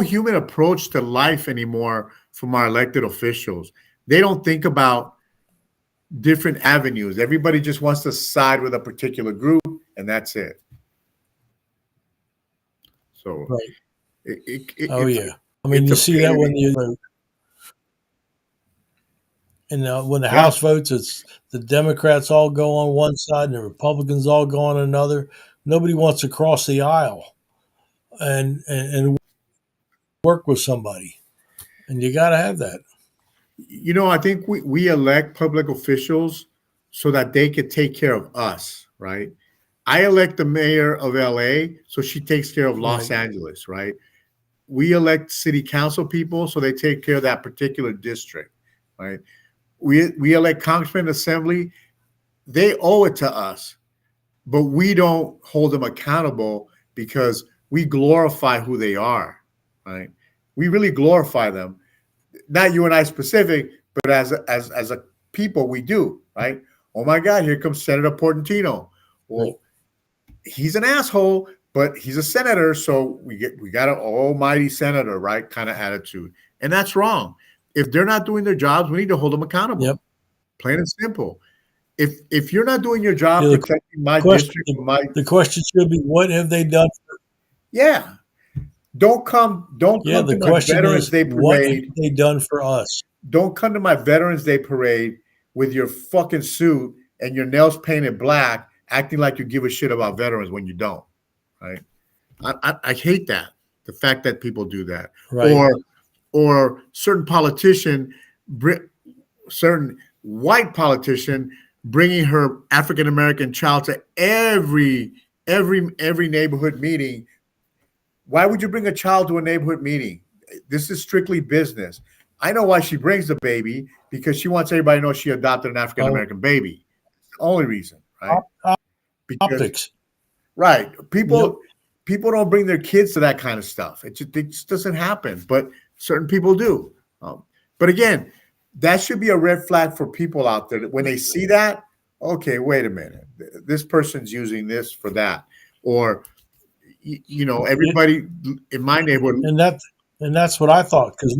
S1: human approach to life anymore from our elected officials. They don't think about different avenues. Everybody just wants to side with a particular group, and that's it. So,
S2: Right.
S1: it's,
S2: Yeah. I mean, you see that when when the
S1: yeah.
S2: House votes, it's the Democrats all go on one side and the Republicans all go on another. Nobody wants to cross the aisle and work with somebody, and you got to have that.
S1: I think we elect public officials so that they could take care of us, right? I elect the mayor of LA so she takes care of Los
S2: Right.
S1: Angeles, right? We elect city council people so they take care of that particular district, right? We elect congressmen, assembly. They owe it to us, but we don't hold them accountable because we glorify who they are, right? We really glorify them. Not you and I specific, but as a people, we do, right? Oh my God, here comes Senator Portantino. Well,
S2: Right.
S1: he's an asshole, but he's a senator, so we got an almighty senator, right? Kind of attitude, and that's wrong. If they're not doing their jobs, we need to hold them accountable.
S2: Yep.
S1: Plain and simple. If you're not doing your job
S2: Yeah,
S1: protecting my district,
S2: the question should be, what have they done?
S1: yeah, don't come
S2: Yeah,
S1: to
S2: the
S1: my
S2: question
S1: Veterans
S2: is,
S1: Day
S2: what have
S1: parade.
S2: they done for us?
S1: Don't come to my Veterans Day parade with your fucking suit and your nails painted black, acting like you give a shit about veterans when you don't, right? I hate that, the fact that people do that,
S2: Right.
S1: or certain white politician bringing her African American child to every neighborhood meeting. Why would you bring a child to a neighborhood meeting? This is strictly business. I know why she brings the baby, because she wants everybody to know she adopted an African American baby. It's the only reason, right? Because
S2: Optics.
S1: right,
S2: Yep.
S1: people don't bring their kids to that kind of stuff. It just doesn't happen, but certain people do. But again, that should be a red flag for people out there that when they see that, okay, wait a minute, this person's using this for that, or everybody in my neighborhood.
S2: And that's what I thought, because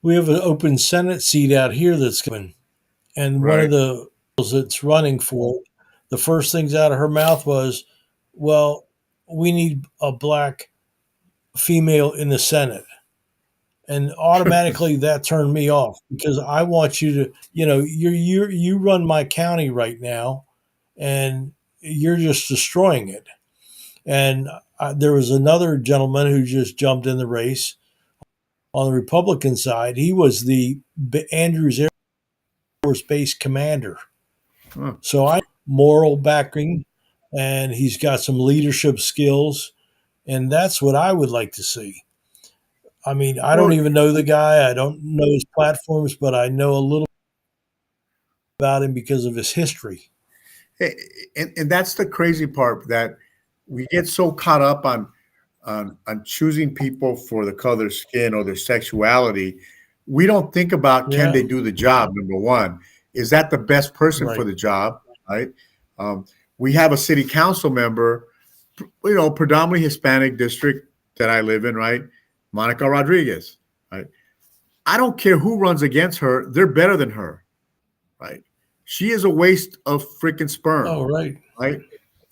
S2: we have an open Senate seat out here that's coming, and one of
S1: Right.
S2: the bills that's running for it, the first things out of her mouth was, "Well, we need a black female in the Senate," and automatically that turned me off, because I want you to, you run my county right now, and you're just destroying it. And there was another gentleman who just jumped in the race on the Republican side. He was the Andrews Air Force Base commander.
S1: Huh.
S2: So I moral backing, and he's got some leadership skills, and that's what I would like to see. I mean, I don't
S1: Well,
S2: even know the guy. I don't know his platforms, but I know a little about him because of his history.
S1: and that's the crazy part, that we get so caught up on choosing people for the color of their skin or their sexuality. We don't think about, can
S2: Yeah,
S1: they do the job? Number one, is that the best person for
S2: right.
S1: the job? Right. Um, we have a city council member, predominantly Hispanic district that I live in. Right, Monica Rodriguez. Right. I don't care who runs against her; they're better than her. Right. She is a waste of freaking sperm.
S2: Oh, right.
S1: Right.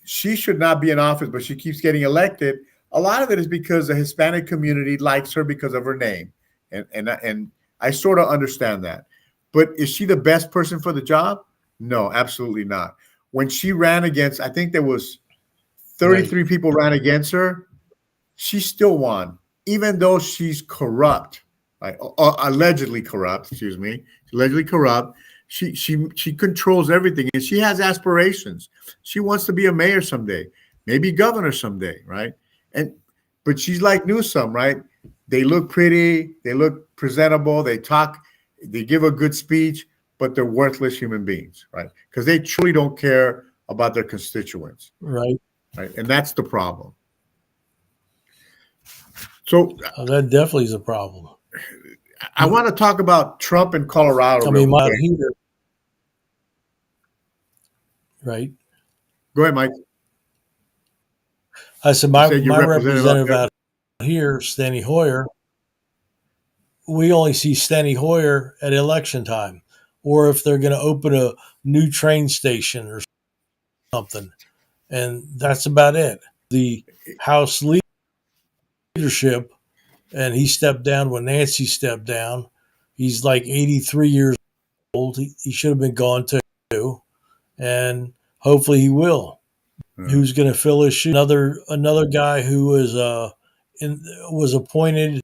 S1: She should not be in office, but she keeps getting elected. A lot of it is because the Hispanic community likes her because of her name, and I sort of understand that. But is she the best person for the job? No, absolutely not. When she ran against, I think there was
S2: Right.
S1: 33 people ran against her. She still won, even though she's corrupt, right? Allegedly corrupt. Excuse me, allegedly corrupt. She controls everything, and she has aspirations. She wants to be a mayor someday, maybe governor someday, right? And but she's like Newsom, right? They look pretty, they look presentable, they talk, they give a good speech, but they're worthless human beings, right? Because they truly don't care about their constituents,
S2: Right.
S1: right? And that's the problem. So
S2: That definitely is a problem.
S1: I want to talk about Trump in Colorado
S2: I
S1: real
S2: mean, my
S1: quick.
S2: here, right?
S1: Go ahead, Mike.
S2: I said
S1: You
S2: my
S1: said your
S2: my
S1: representative up
S2: representative
S1: there.
S2: out here, Steny Hoyer. We only see Steny Hoyer at election time, or if they're going to open a new train station or something, and that's about it. The House leadership, and he stepped down when Nancy stepped down. He's like 83 years old. He should have been gone too, and hopefully he will.
S1: Uh,
S2: Who's going to fill his shoes? Another guy who was appointed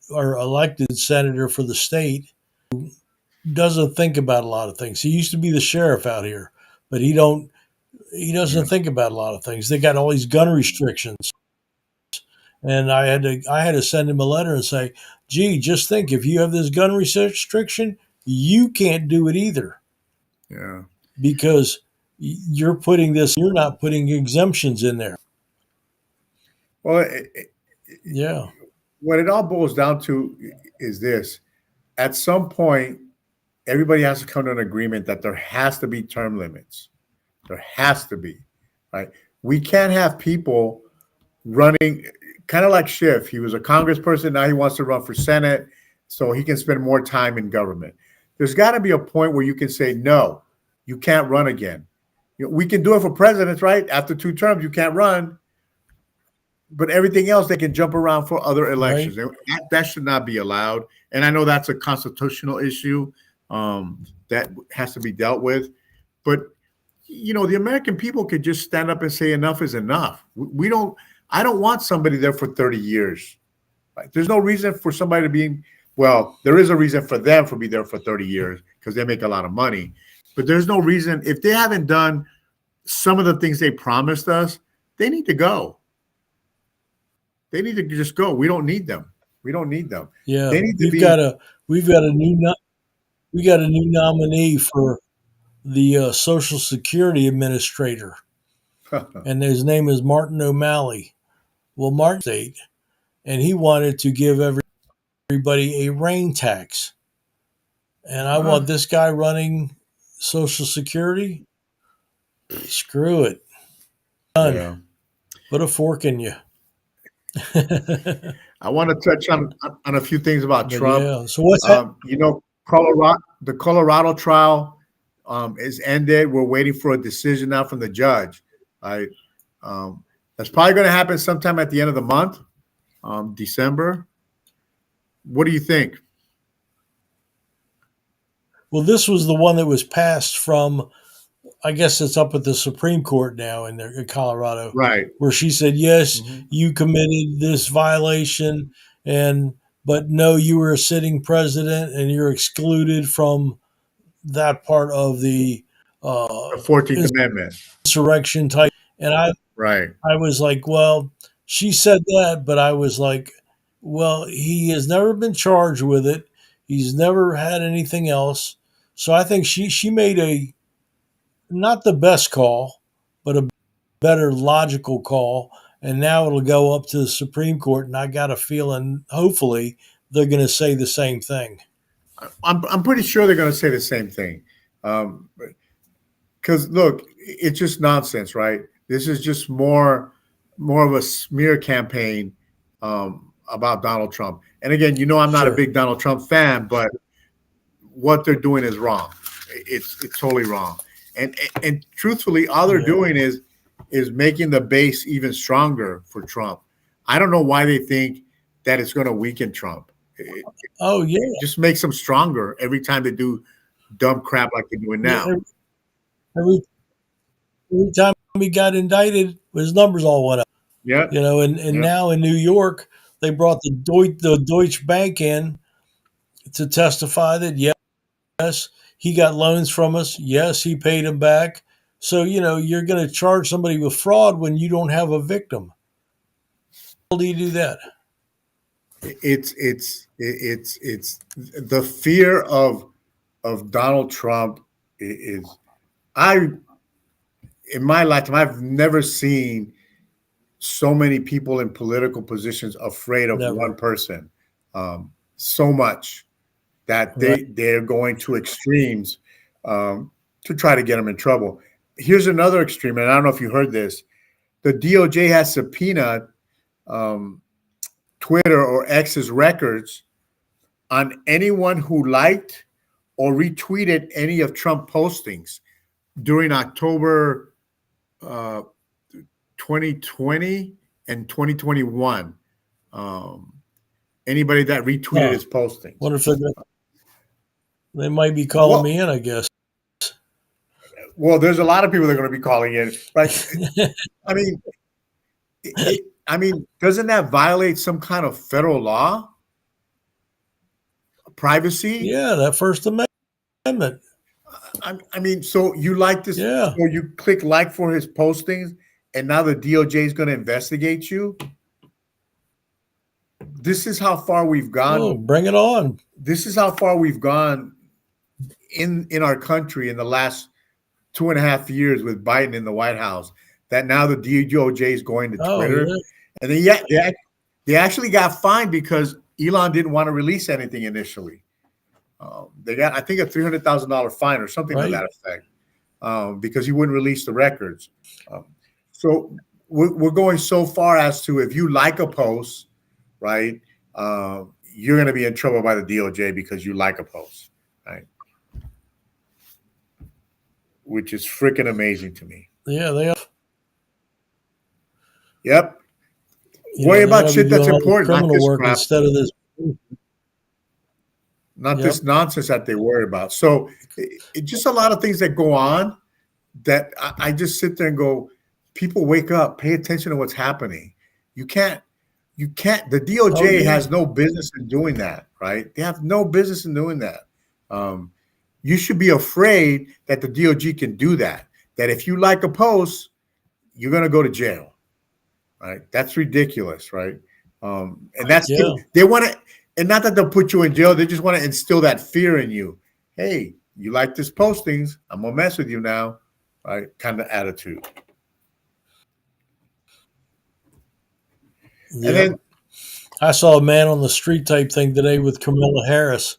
S2: or elected senator for the state doesn't think about a lot of things. He used to be the sheriff out here, but he
S1: yeah,
S2: doesn't think about a lot of things. They got all these gun restrictions, and I had to send him a letter and say, "Gee, just think, if you have this gun restriction, you can't do it either
S1: yeah.
S2: because you're not putting exemptions in there."
S1: Well,
S2: Yeah,
S1: what it all boils down to is this: at some point, everybody has to come to an agreement that there has to be term limits. There has to be, right? We can't have people running kind of like Schiff. He was a congressperson. Now he wants to run for Senate so he can spend more time in government. There's got to be a point where you can say, no, you can't run again. We can do it for presidents, right? After 2 terms, you can't run. But everything else, they can jump around for other
S2: right.
S1: elections. That should not be allowed. And I know that's a constitutional issue that has to be dealt with. But the American people could just stand up and say enough is enough. We don't. I don't want somebody there for 30 years. Right? There's no reason for somebody to be. Well, there is a reason for them to be there for 30 years because they make a lot of money. But there's no reason if they haven't done some of the things they promised us, they need to go. They need to just go. We don't need them. We don't need them.
S2: Yeah,
S1: They need to be.
S2: we've got a we got a new nominee for the Social Security Administrator, and his name is Martin O'Malley. Well, Martin State, and he wanted to give everybody a rain tax, and I want this guy running Social Security. Screw it, done.
S1: Yeah.
S2: Put a fork in you.
S1: I want to touch on a few things about
S2: But
S1: Trump.
S2: yeah, so what's that?
S1: The Colorado trial is ended. We're waiting for a decision now from the judge. Right? That's probably going to happen sometime at the end of the month, December. What do you think?
S2: Well, this was the one that was passed from. I guess it's up at the Supreme Court now in Colorado,
S1: Right.
S2: where she said, yes,
S1: Mhm.
S2: you committed this violation, but no, you were a sitting president and you're excluded from that part of the
S1: The 14th Amendment.
S2: insurrection type. And
S1: Right.
S2: I was like, well, she said that, but I was like, well, he has never been charged with it. He's never had anything else. So I think she made a not the best call, but a better logical call. And now it'll go up to the Supreme Court, and I got a feeling, hopefully, they're going to say the same thing.
S1: I'm pretty sure they're going to say the same thing. Because look, it's just nonsense, right? This is just more of a smear campaign about Donald Trump. And again, I'm not a
S2: Sure.
S1: big Donald Trump fan, but what they're doing is wrong. It's totally wrong. And truthfully, all they're doing is making the base even stronger for Trump. I don't know why they think that it's going to weaken Trump. It just makes them stronger every time they do dumb crap like they're doing now.
S2: Every time he got indicted, his numbers all went up.
S1: Yeah.
S2: And now in New York, they brought the Deutsche Bank in to testify that yes, he got loans from us. Yes, he paid them back. So, you're going to charge somebody with fraud when you don't have a victim. How do you do that?
S1: It's the fear of Donald Trump is in my lifetime, I've never seen so many people in political positions afraid of one person so much that they're going to extremes to try to get them in trouble. Here's another extreme, and I don't know if you heard this. The DOJ has subpoenaed Twitter or X's records on anyone who liked or retweeted any of Trump postings during October 2020 and 2021. Anybody that retweeted his postings.
S2: What if they might be calling me in, I guess.
S1: Well, there's a lot of people that are going to be calling in, right? I mean, doesn't that violate some kind of federal law? Privacy?
S2: Yeah, that First Amendment.
S1: I mean, so you like this,
S2: yeah.
S1: So you click like for his postings, and now the DOJ is going to investigate you? This is how far we've gone.
S2: Oh, bring it on.
S1: This is how far we've gone in our country in the last 2.5 years with Biden in the White House, that now the DOJ is going to Twitter.
S2: Yeah.
S1: And they actually got fined because Elon didn't want to release anything initially. They got, I think, a $300,000 fine or something to that effect because he wouldn't release the records. So we're going so far as to, if you like a post, right, you're going to be in trouble by the DOJ because you like a post, right? Which is freaking amazing to me.
S2: Yeah, they are.
S1: Yep. Worry about shit that's important, not this
S2: work
S1: crap.
S2: Instead of this.
S1: Not this nonsense that they worry about. So it's just a lot of things that go on that I just sit there and go, people wake up, pay attention to what's happening. You can't, the DOJ has no business in doing that, right? They have no business in doing that. You should be afraid that the DOJ can do that. That if you like a post, you're going to go to jail, right? That's ridiculous, right? And that's they want to, and not that they'll put you in jail. They just want to instill that fear in you. Hey, you like this postings? I'm gonna mess with you now, right? Kind of attitude.
S2: Yeah.
S1: And then
S2: I saw a man on the street type thing today with Kamala Harris.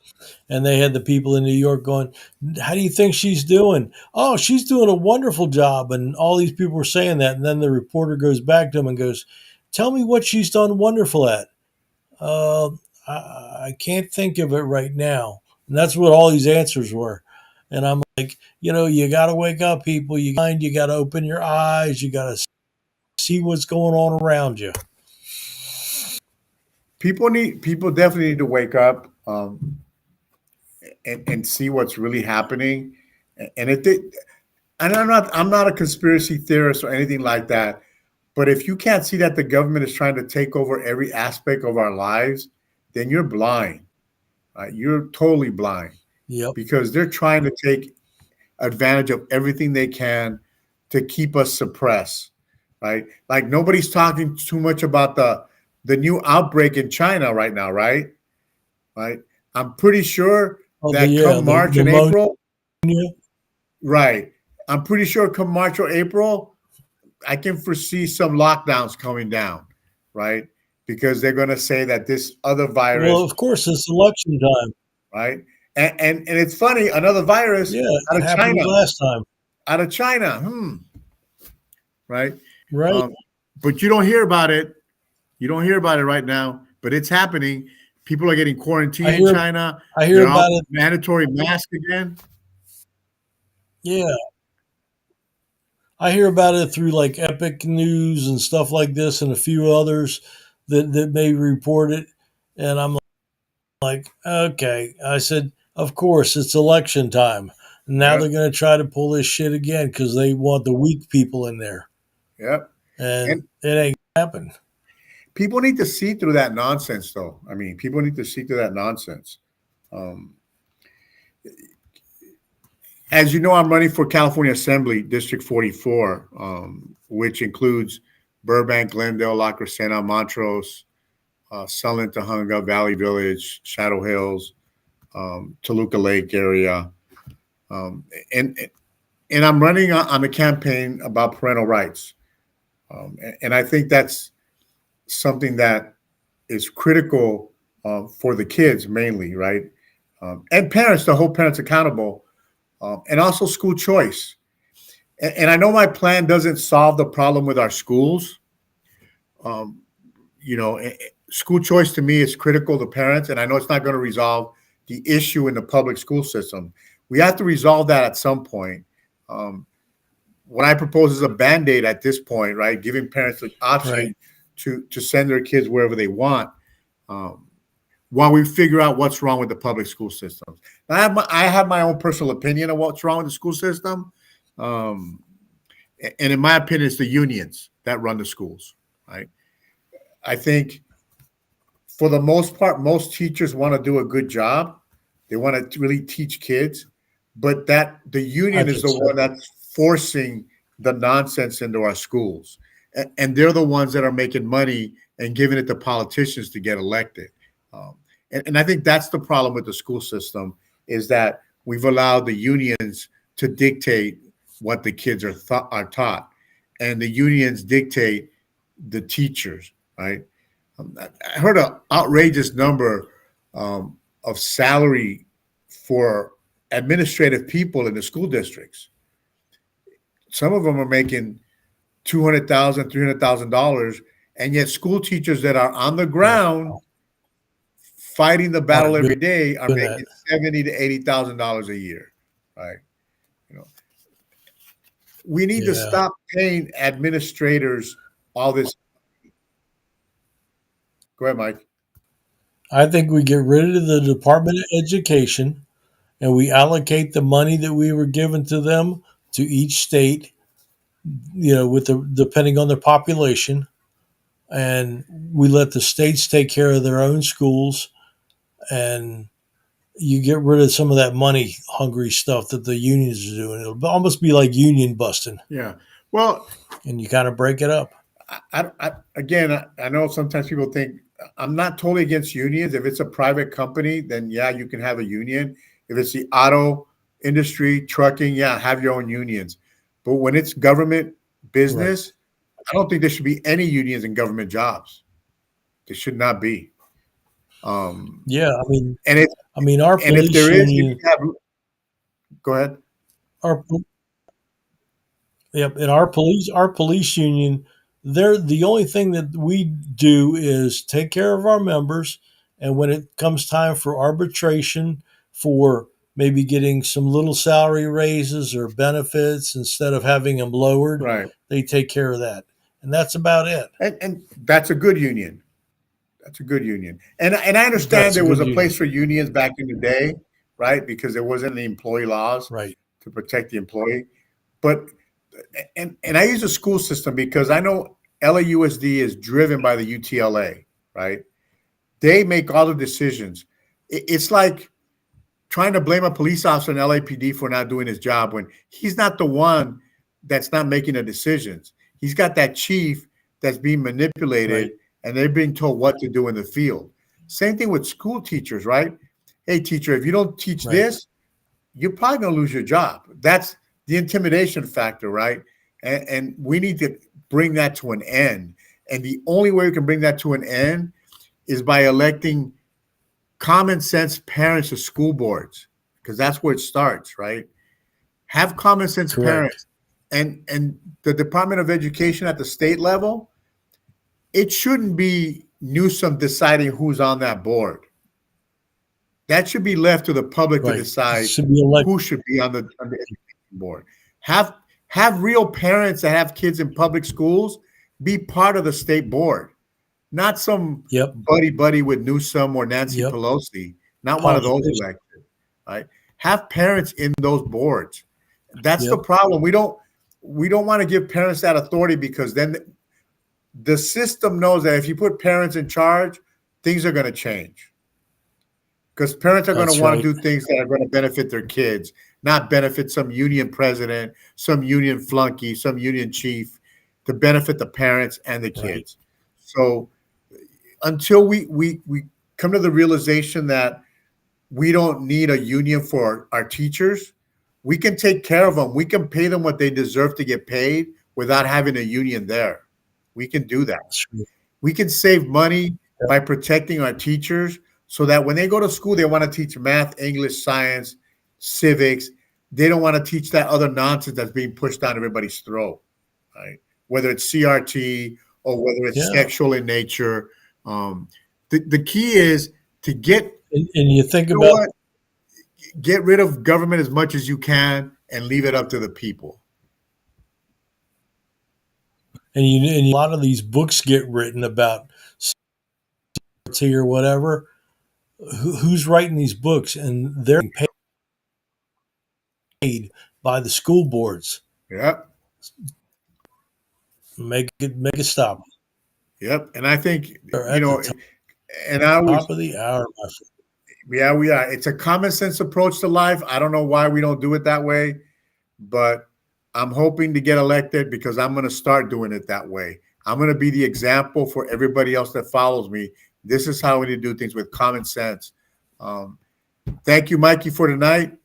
S2: And they had the people in New York going, how do you think she's doing? Oh, she's doing a wonderful job. And all these people were saying that. And then the reporter goes back to him and goes, tell me what she's done wonderful at. I can't think of it right now. And that's what all these answers were. And I'm like, you got to wake up, people. You got to open your eyes. You got to see what's going on around you.
S1: People definitely need to wake up. And see what's really happening. And I'm not a conspiracy theorist or anything like that, but if you can't see that the government is trying to take over every aspect of our lives, then you're blind. You're totally blind.
S2: Yep.
S1: Because they're trying to take advantage of everything they can to keep us suppressed, right? Like nobody's talking too much about the new outbreak in China right now, right? Right. I'm pretty sure that come March and April, right? I'm pretty sure come March or April, I can foresee some lockdowns coming down, right? Because they're going to say that this other
S2: Well,
S1: virus,
S2: of course, it's election time.
S1: right? And it's funny, another virus
S2: Yeah,
S1: out
S2: it
S1: of
S2: happened
S1: China,
S2: last time.
S1: Right?
S2: Right.
S1: But you don't hear about it. You don't hear about it right now, but it's happening. People are getting quarantined
S2: I
S1: in
S2: hear
S1: China.
S2: I hear
S1: They're all
S2: about it.
S1: mandatory mask again.
S2: Yeah. I hear about it through like Epic News and stuff like this and a few others that may report it. And I'm like, okay. I said, of course, it's election time. Now
S1: Yep,
S2: they're going to try to pull this shit again because they want the weak people in there.
S1: yep.
S2: And
S1: And
S2: it ain't happen.
S1: people need to see through that nonsense, though. I mean, people need to see through that nonsense. Um, as you know, I'm running for California Assembly District 44, which includes Burbank, Glendale, La Crescenta, Montrose, Sunland, Tahunga, Valley Village, Shadow Hills, Toluca Lake area, um, and and I'm running on a campaign about parental rights, and I think that's something that is critical for the kids mainly, right, and parents to hold parents accountable, and also school choice. And I know my plan doesn't solve the problem with our schools. Um, School choice to me is critical to parents, and I know it's not going to resolve the issue in the public school system. We have to resolve that at some point. Um, what I propose is a band-aid at this point, right? Giving parents the
S2: Right.
S1: option to send their kids wherever they want, um, while we figure out what's wrong with the public school systems. I have my own personal opinion of what's wrong with the school system, um, and in my opinion, it's the unions that run the schools, right? I think for the most part, most teachers want to do a good job. They want to really teach kids, but that the
S2: I
S1: union is
S2: think
S1: the
S2: so.
S1: one that's forcing the nonsense into our schools, and they're the ones that are making money and giving it to politicians to get elected. And I think that's the problem with the school system is that we've allowed the unions to dictate what the kids are taught, and the unions dictate the teachers, right? I heard an outrageous number of salary for administrative people in the school districts. Some of them are making $200,000, $300,000, and yet school teachers that are on the
S2: Wow.
S1: ground fighting the battle
S2: Aren't
S1: every day are
S2: doing that.
S1: making $70,000 to $80,000 a year, right? You know, we need to
S2: Yeah.
S1: stop paying administrators all this. Go ahead, Mike.
S2: I think we get rid of the Department of Education and we allocate the money that we were given to them to each state, with the depending on their population, and we let the states take care of their own schools, and you get rid of some of that money hungry stuff that the unions are doing. It'll almost be like union busting,
S1: Yeah. Well,
S2: and you kind of break it up.
S1: I know sometimes people think I'm not totally against unions. If it's a private company, then yeah, you can have a union. If it's the auto industry, trucking, yeah, have your own unions. But when it's government
S2: Right.
S1: business, I don't think there should be any unions in government jobs. There should not be. Um,
S2: Yeah.
S1: and it
S2: Our
S1: and if
S2: police
S1: there is, if you
S2: union,
S1: have, go ahead.
S2: our Yep, and our police union, they're the only thing that we do is take care of our members, and when it comes time for arbitration for maybe getting some little salary raises or benefits instead of having them lowered,
S1: Right.
S2: they take care of that, and that's about it.
S1: And that's a good union. That's a good union. And I understand
S2: That's a
S1: there was
S2: good
S1: a
S2: union,
S1: place for unions back in the day, right? Because there wasn't any employee laws
S2: right?
S1: to protect the employee. But and I use the school system because I know LAUSD is driven by the UTLA, right? They make all the decisions. It's like trying to blame a police officer in LAPD for not doing his job when he's not the one that's not making the decisions. He's got that chief that's being
S2: Right,
S1: manipulated and they're being told what to do in the field. Same thing with school teachers, right? Hey, teacher, if you don't teach
S2: right.
S1: this, you're probably going to lose your job. That's the intimidation factor, right? And we need to bring that to an end. And the only way we can bring that to an end is by electing common sense parents to school boards, because that's where it starts, right? Have common sense parents.
S2: Correct.
S1: And the Department of Education at the state level, it shouldn't be Newsom deciding who's on that board. That should be left to the public to
S2: Right.
S1: decide
S2: Should be elected.
S1: who should be on the education board. Have real parents that have kids in public schools be part of the state board, not some
S2: Yep.
S1: buddy with Newsom or Nancy
S2: Yep.
S1: Pelosi, not one of those elected, right? Have parents in those boards. That's the
S2: Yep.
S1: problem. We don't want to give parents that authority, because then the system knows that if you put parents in charge, things are going to change. Because parents are going
S2: That's
S1: to want
S2: right.
S1: to do things that are going to benefit their kids, not benefit some union president, some union flunky, some union chief, to benefit the parents and the kids.
S2: Right.
S1: So until we come to the realization that we don't need a union for our teachers, we can take care of them. We can pay them what they deserve to get paid without having a union there. We can do that.
S2: Sure.
S1: We can save money by protecting our teachers, so that when they go to school, they want to teach math, English, science, civics. They don't want to teach that other nonsense that's being pushed down everybody's throat, right? Whether it's CRT or whether it's sexual in nature. The key is to get,
S2: and you think about
S1: get rid of government as much as you can and leave it up to the people.
S2: And a lot of these books get written about CRT or whatever. Who's writing these books? And they're paid by the school boards.
S1: Yep.
S2: Make it stop.
S1: Yep. And I think,
S2: They're
S1: and I always,
S2: top of the hour, my friend.
S1: Yeah, we are. It's a common sense approach to life. I don't know why we don't do it that way, but I'm hoping to get elected, because I'm going to start doing it that way. I'm going to be the example for everybody else that follows me. This is how we need to do things, with common sense. Thank you, Mikey, for tonight.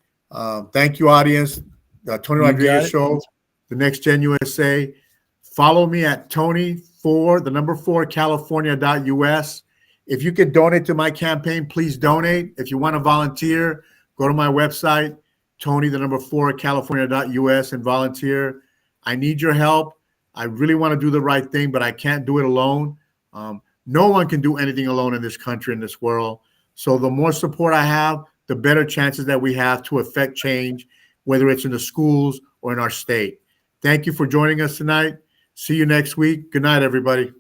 S1: Thank you, audience. The Tony Rodriguez Show, the Next Gen USA. Follow me at Tony4California.us. If you could donate to my campaign, please donate. If you want to volunteer, go to my website, Tony4California.us, and volunteer. I need your help. I really want to do the right thing, but I can't do it alone. No one can do anything alone in this country, in this world. So the more support I have, the better chances that we have to affect change, whether it's in the schools or in our state. Thank you for joining us tonight. See you next week. Good night, everybody.